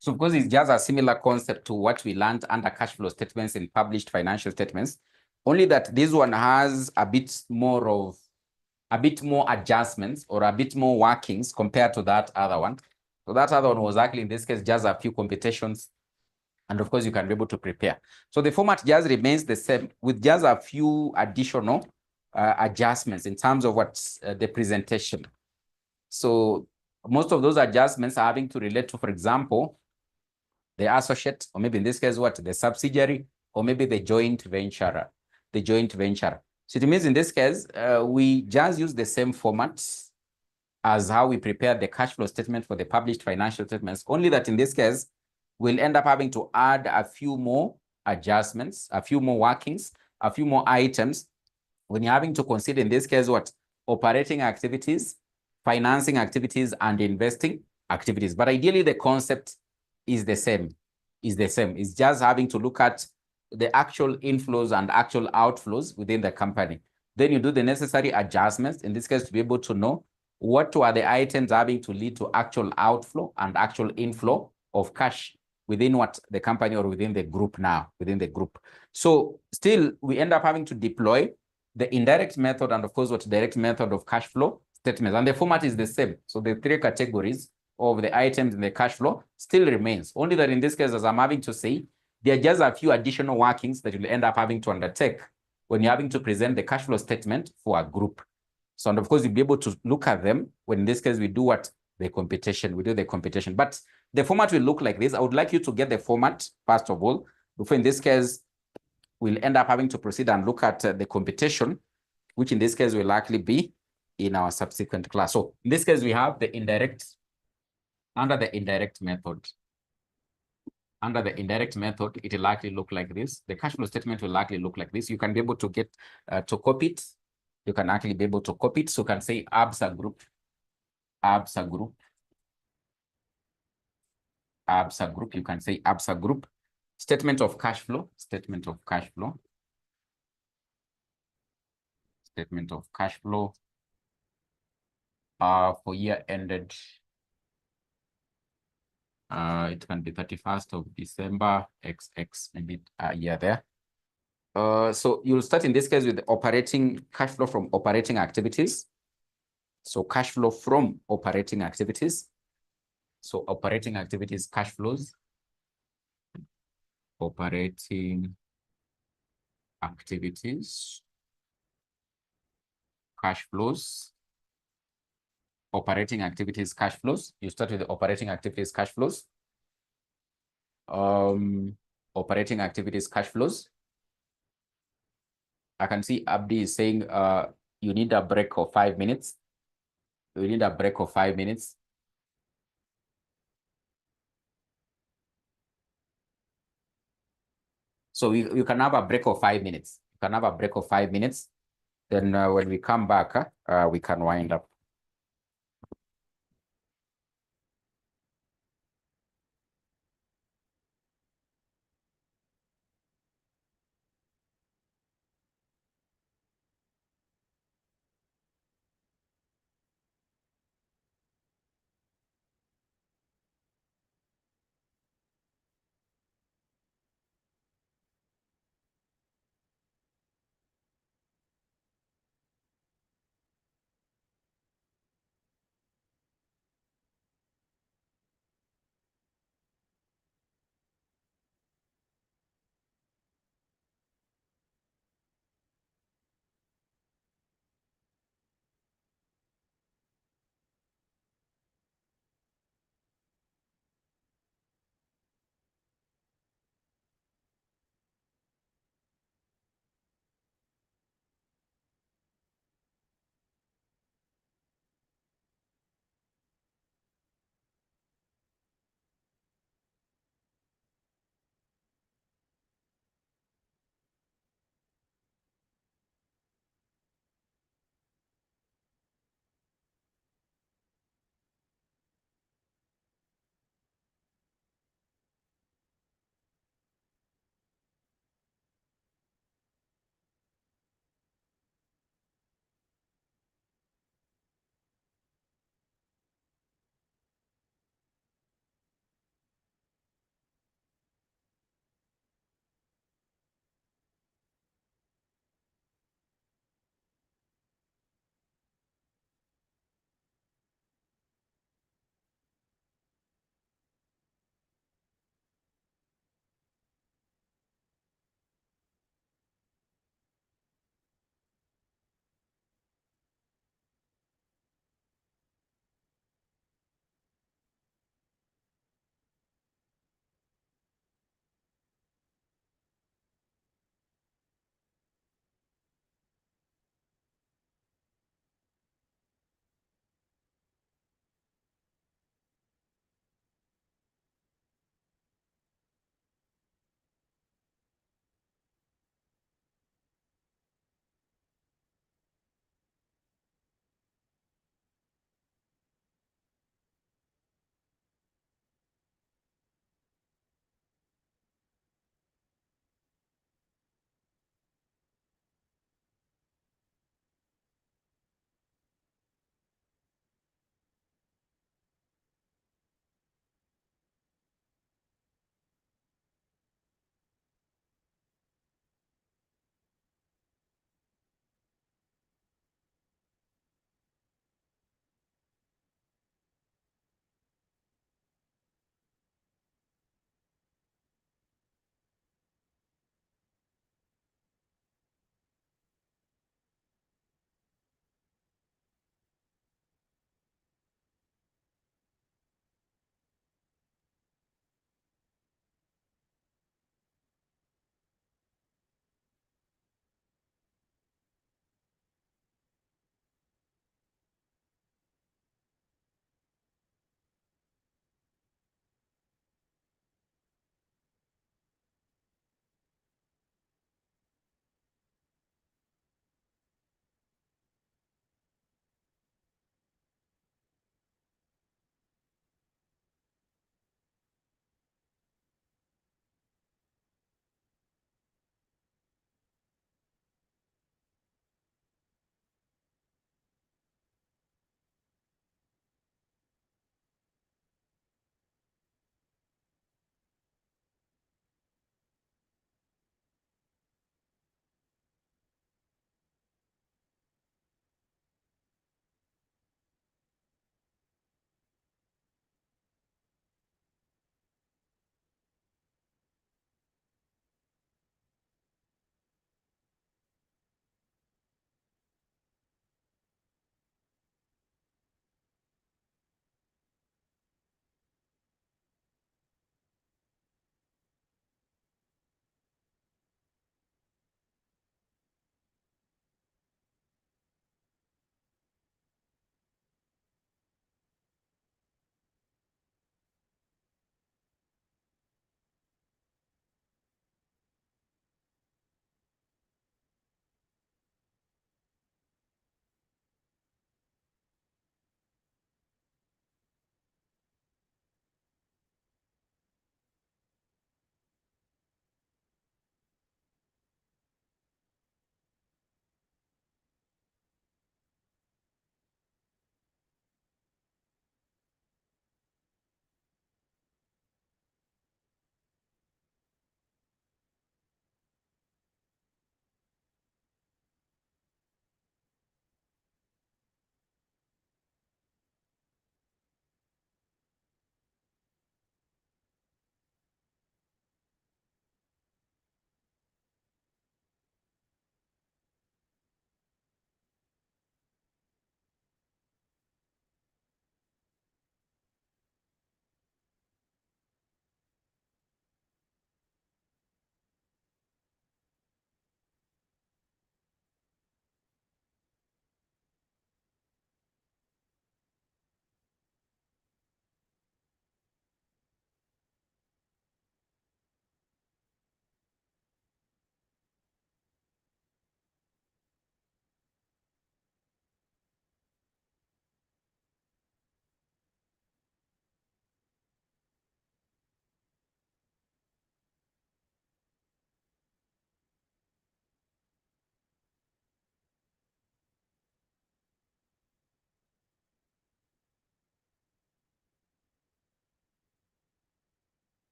So of course, it's just a similar concept to what we learned under cash flow statements in published financial statements, only that this one has a bit more adjustments or a bit more workings compared to that other one. So that other one was actually, in this case, just a few computations. And of course, you can be able to prepare. So the format just remains the same with just a few additional adjustments in terms of what's the presentation. So most of those adjustments are having to relate to, for example, the associate, or maybe in this case, the subsidiary, or maybe the joint venture. So it means in this case, we just use the same format as how we prepare the cash flow statement for the published financial statements, only that in this case, we'll end up having to add a few more adjustments, a few more workings, a few more items when you're having to consider, in this case, operating activities, financing activities, and investing activities. But ideally, the concept is the same. It's just having to look at the actual inflows and actual outflows within the company. Then you do the necessary adjustments, in this case, to be able to know what are the items having to lead to actual outflow and actual inflow of cash within what the company or within the group now, within the group. So still, we end up having to deploy the indirect method and of course, what direct method of cash flow statements. And the format is the same. So the three categories of the items in the cash flow still remains. Only that in this case, as I'm having to say, there are just a few additional workings that you'll end up having to undertake when you're having to present the cash flow statement for a group. So, and of course, you'll be able to look at them when in this case we do what? The computation, we do the computation. But the format will look like this. I would like you to get the format, first of all, before in this case, we'll end up having to proceed and look at the computation, which in this case will likely be in our subsequent class. So in this case, we have the indirect, under the indirect method. Under the indirect method, it will likely look like this. The cash flow statement will likely look like this. You can be able to get to copy it. You can actually be able to copy it. So you can say 𝐵𝒔 group, 𝐵𝒔 group, 𝐵𝒔 group. You can say 𝐵𝒔 group. Statement of cash flow, statement of cash flow, statement of cash flow for year ended. It can be 31st of December, XX, maybe a year there. So you'll start in this case with the operating cash flow from operating activities. So cash flow from operating activities. So operating activities, cash flows. Operating activities, cash flows. Operating activities, cash flows. You start with the operating activities, cash flows. Operating activities, cash flows. I can see Abdi is saying you need a break of 5 minutes. You need a break of 5 minutes. So you can have a break of 5 minutes. You can have a break of 5 minutes. Then when we come back, we can wind up.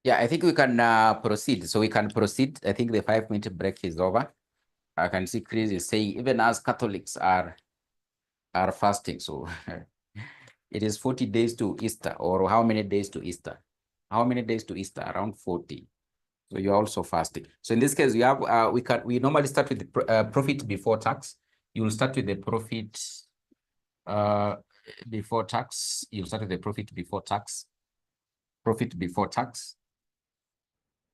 Yeah, I think we can proceed. So we can proceed. I think the 5-minute break is over. I can see Chris is saying even as Catholics are fasting. So it is 40 days to Easter, or how many days to Easter? How many days to Easter? Around 40. So you're also fasting. So in this case, we have we normally start with the profit before tax. You will start with the profit before tax. You'll start with the profit before tax. Profit before tax.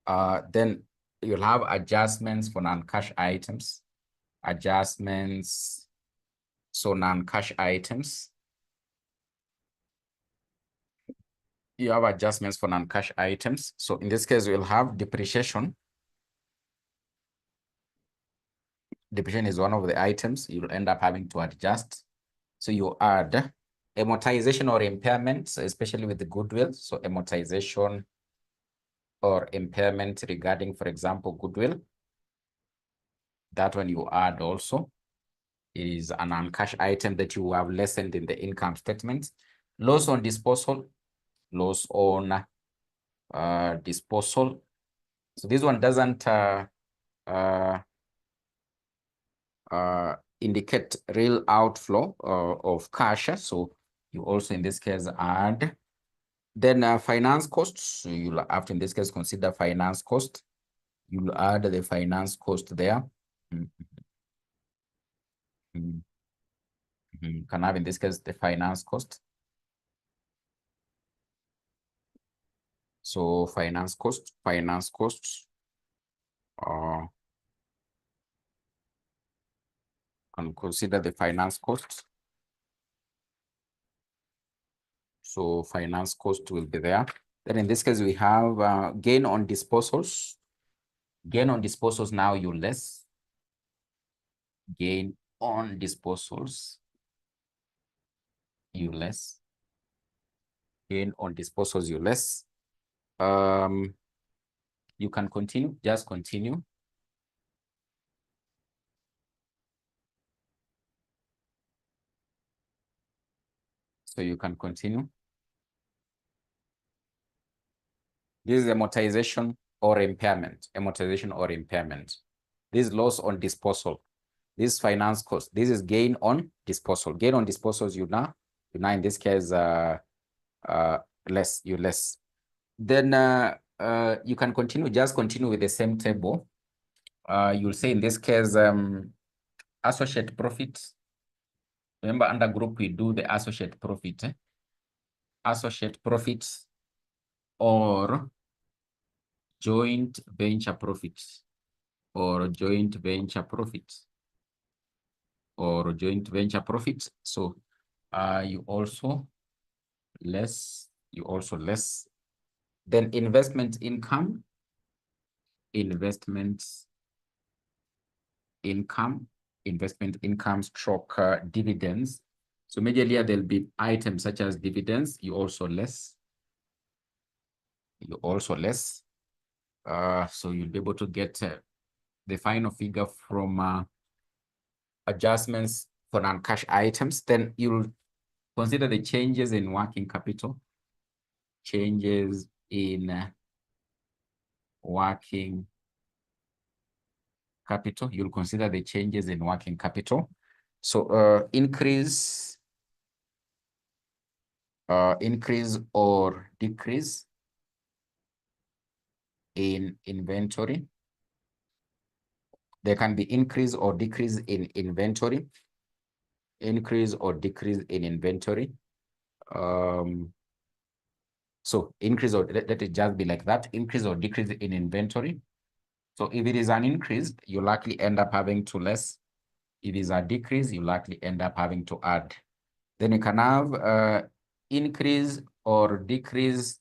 Then you'll have adjustments for non-cash items. Adjustments, so non-cash items. You have adjustments for non-cash items. So in this case, we'll have depreciation. Depreciation is one of the items you'll end up having to adjust. So you add amortization or impairment, especially with the goodwill. So amortization or impairment regarding, for example, goodwill. That one you add also is an non-cash item that you have lessened in the income statement. Loss on disposal. Loss on disposal. So this one doesn't indicate real outflow of cash. So you also in this case add. Then finance costs. So you'll have to in this case consider finance cost. You'll add the finance cost there. Can have in this case the finance cost. So finance costs, can consider the finance cost. So finance cost will be there. Then in this case, we have gain on disposals. Gain on disposals now you less. Gain on disposals, you less. Gain on disposals, you less. You can continue, just continue. So you can continue. This is amortization or impairment. Amortization or impairment. This is loss on disposal. This is finance cost. This is gain on disposal. Gain on disposals, you now in this case less, you less. Then you can continue, just continue with the same table. You'll say in this case associate profit. Remember under group we do the associate profit. Associate profit or joint venture profit, or joint venture profit, or joint venture profit. So you also less. Then investment income, investment income stroke dividends. So majorly there'll be items such as dividends. You also less. So you'll be able to get the final figure from adjustments for non-cash items. Then you'll consider the changes in working capital. Changes in working capital. You'll consider the changes in working capital. So increase or decrease in inventory. There can be increase or decrease in inventory. Increase or decrease in inventory. So increase or let it just be like that. Increase or decrease in inventory. So if it is an increase, you likely end up having to less. If it is a decrease, you likely end up having to add. Then you can have increase or decrease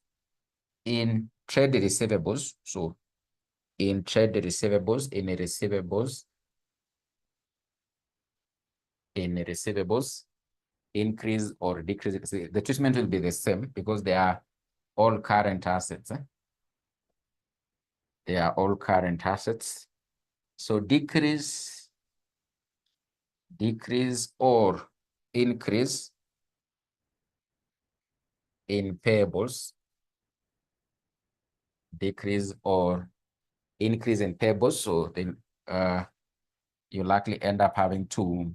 in trade receivables. So in trade receivables, in receivables, increase or decrease. The treatment will be the same because they are all current assets. They are all current assets. So decrease or increase in payables. decrease or increase in payables. So then you likely end up having to,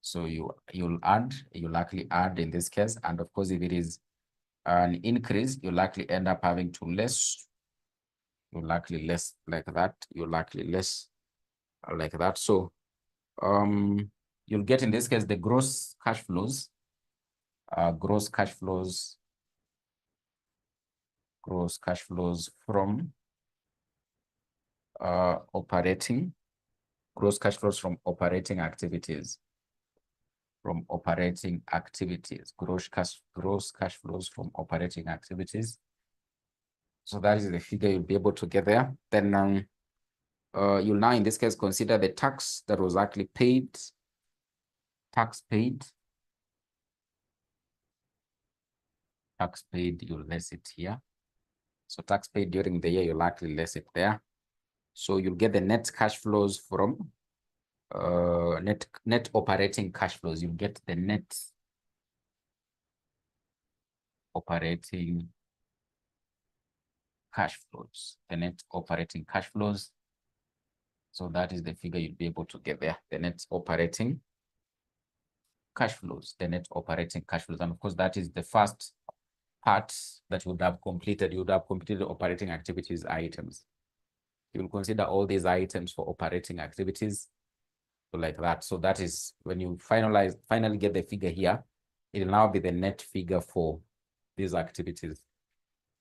so you'll likely add in this case. And of course, if it is an increase, you likely end up having to less. You likely less like that. You likely less like that. So you'll get in this case the gross cash flows. Gross cash flows from operating. Gross cash flows from operating activities. From operating activities. Gross cash flows from operating activities. So that is the figure you'll be able to get there. Then you'll now, in this case, consider the tax that was actually paid. Tax paid, you'll less it here. So tax paid during the year, you'll likely less it there. So you'll get the net cash flows from net operating cash flows. You'll get the net operating cash flows, the net operating cash flows. So that is the figure you'll be able to get there, the net operating cash flows, the net operating cash flows. And of course, that is the first part that you would have completed. You would have completed the operating activities items. You will consider all these items for operating activities like that. So that is when you finally get the figure here, it will now be the net figure for these activities.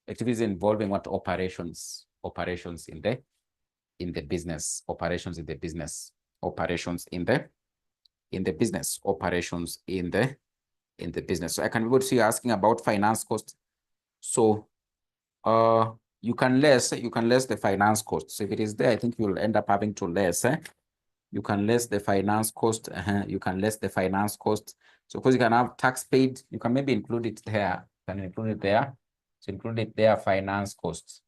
Activities involving what? Operations in the business, operations in the business, operations in the business, operations in the business. So I can be able to see you asking about finance cost. So you can less the finance cost. So if it is there, I think you'll end up having to less. You can less the finance cost. You can less the finance cost. So of course you can have tax paid. You can maybe include it there. You can include it there. So include it there, finance costs.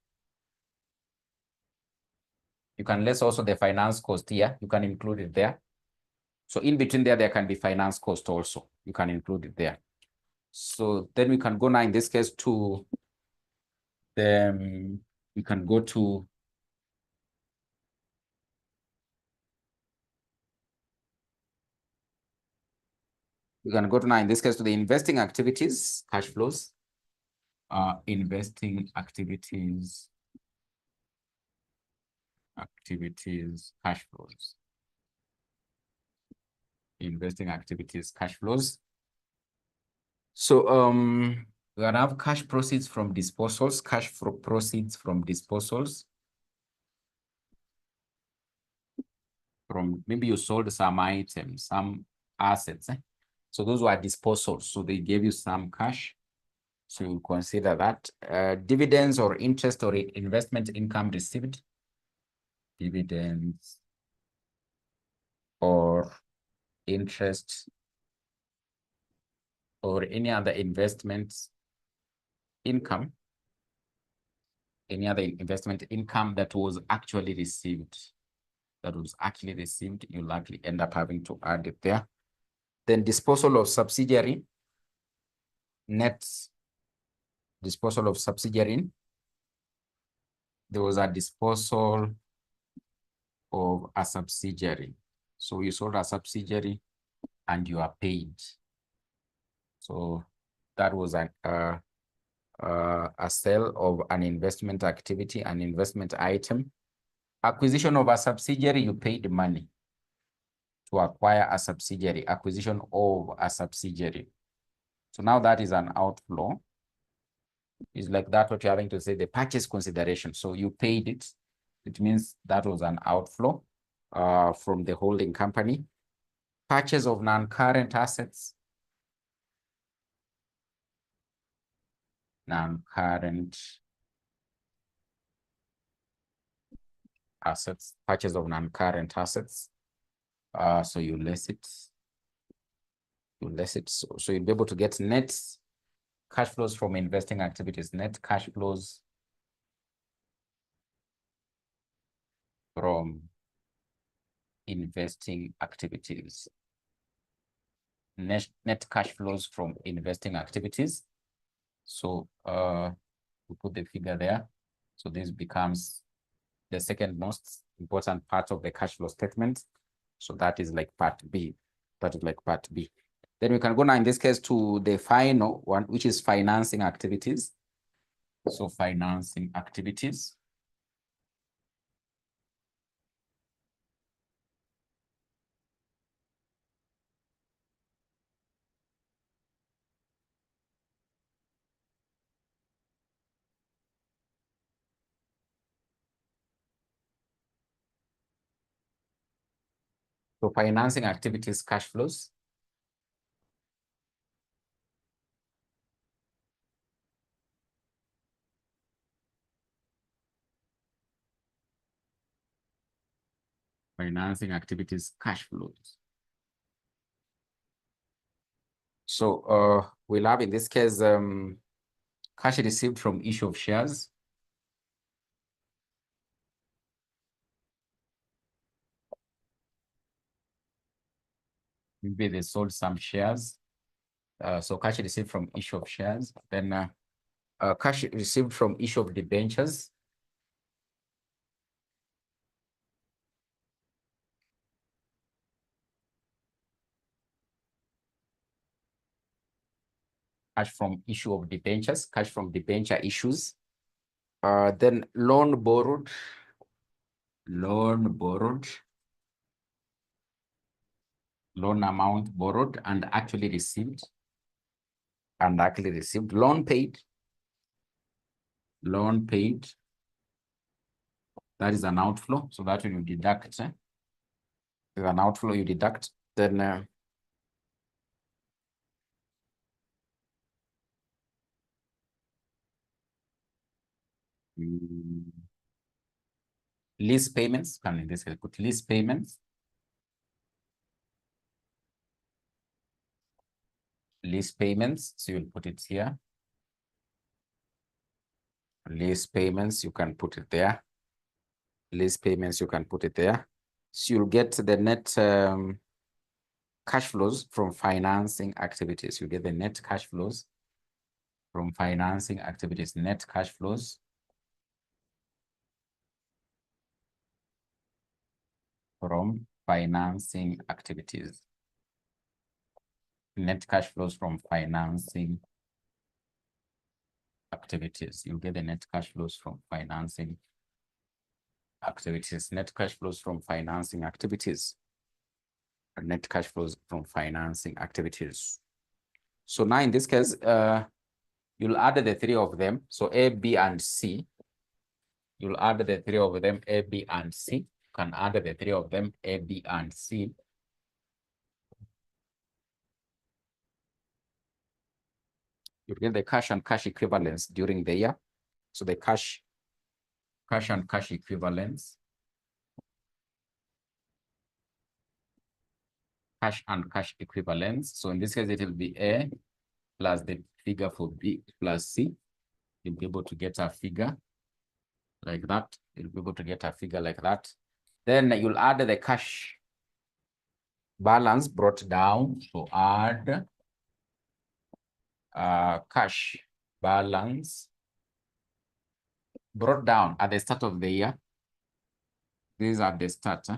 You can less also the finance cost here. You can include it there. So in between there can be finance cost also. You can include it there. So then we can go now in this case to the, we can go to now in this case to the investing activities, cash flows. Investing activities, cash flows. Investing activities, cash flows. So we're gonna have cash proceeds from disposals, proceeds from disposals. From maybe you sold some items, some assets. So those were disposals. So they gave you some cash. So you consider that. Dividends or interest or investment income received. Dividends or interest or any other investment income. Any other investment income that was actually received. You likely end up having to add it there. Then disposal of subsidiary. Net disposal of subsidiary. There was a disposal of a subsidiary. So you sold a subsidiary and you are paid. So that was a sale of an investment activity, an investment item. Acquisition of a subsidiary, you paid money to acquire a subsidiary, acquisition of a subsidiary. So now that is an outflow. It's like that what you're having to say, the purchase consideration. So you paid it. It means that was an outflow from the holding company. Purchase of non-current assets. Non-current assets, purchase of non-current assets. So you less it. So you'll be able to get net cash flows from investing activities, net cash flows from investing activities. Net cash flows from investing activities. So We put the figure there. So this becomes the second most important part of the cash flow statement. So that is like part B. That is like part B. Then we can go now in this case to the final one, which is financing activities. So financing activities. So financing activities cash flows. Financing activities cash flows. So we'll have in this case cash received from issue of shares. Maybe they sold some shares. So cash received from issue of shares. Then cash received from issue of debentures. Cash from issue of debentures, cash from debenture issues. Then loan borrowed, loan amount borrowed and actually received, loan paid, that is an outflow. So that when you deduct, is an outflow you deduct. Then lease payments, can in this case put lease payments. Lease payments, so you'll put it here. Lease payments, you can put it there. Lease payments, you can put it there. So you'll get the net cash flows from financing activities. You get the net cash flows from financing activities, net cash flows from financing activities. Net cash flows from financing activities. You get the net cash flows from financing activities. Net cash flows from financing activities. Net cash flows from financing activities. So now in this case, you'll add the three of them. So A, B, and C. You'll add the three of them, A, B, and C. You can add the three of them, A, B, and C. You get the cash and cash equivalents during the year. So the cash and cash equivalents. Cash and cash equivalents. So in this case, it will be A plus the figure for B plus C. You'll be able to get a figure like that. You'll be able to get a figure like that. Then you'll add the cash balance brought down. So add cash balance brought down at the start of the year. These are the start.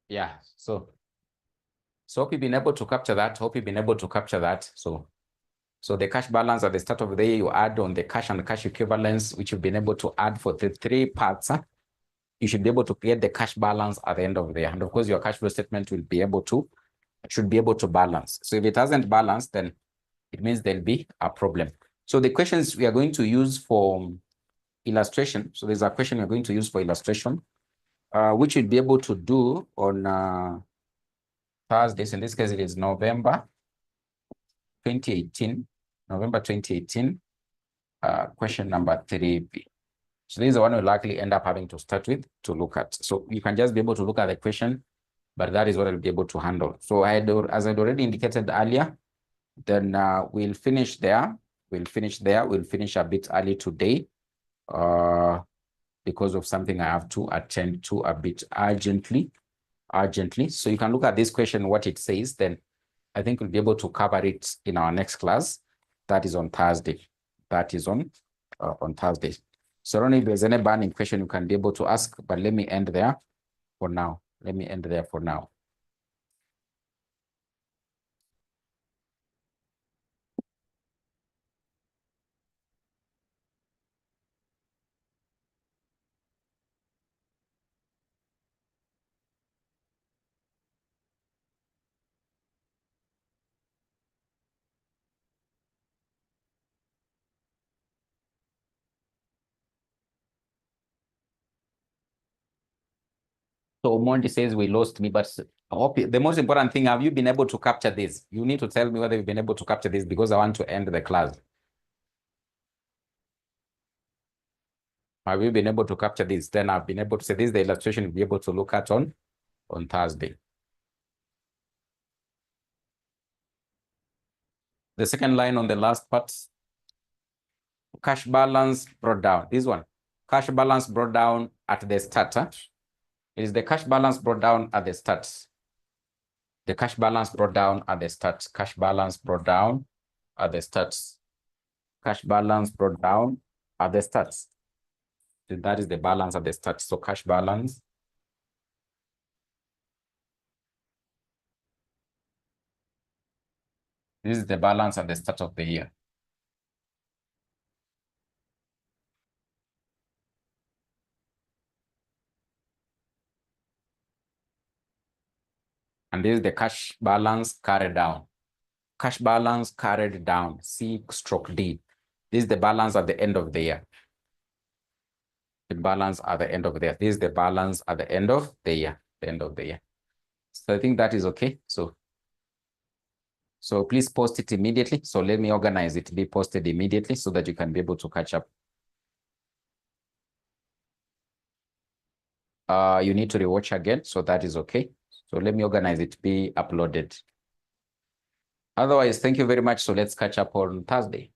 Yeah, so hope you've been able to capture that. So the cash balance at the start of the year, you add on the cash and cash equivalents, which you've been able to add for the three parts. You should be able to get the cash balance at the end of the year. And of course, your cash flow statement should be able to balance. So if it hasn't balanced, then it means there'll be a problem. So the questions we are going to use for illustration. So there's a question we're going to use for illustration, which you'll be able to do on Thursdays. In this case, it is November 2018. Question number 3B. So this is the one we'll likely end up having to start with to look at. So you can just be able to look at the question, but that is what I'll be able to handle. So as I'd already indicated earlier, then we'll finish there. We'll finish a bit early today because of something I have to attend to a bit urgently. So you can look at this question, what it says, then I think we'll be able to cover it in our next class. That is on Thursday. That is on Thursday. So I don't know if there's any burning question you can be able to ask, but let me end there for now. So Monty says we lost me, but I hope the most important thing, have you been able to capture this? You need to tell me whether you've been able to capture this because I want to end the class. Have you been able to capture this? Then I've been able to say this is the illustration you'll be able to look at on Thursday. The second line on the last part, cash balance brought down. This one, cash balance brought down at the start. It is the cash balance brought down at the start. The cash balance brought down at the start. Cash balance brought down at the start. Cash balance brought down at the start. So that is the balance at the start. So cash balance. This is the balance at the start of the year. And this is the cash balance carried down. Cash balance carried down, C/D. This is the balance at the end of the year. The balance at the end of the year. This is the balance at the end of the year. So I think that is okay. So please post it immediately. So let me organize it to be posted immediately so that you can be able to catch up. You need to rewatch again. So that is okay. So let me organize it to be uploaded. Otherwise, thank you very much. So let's catch up on Thursday.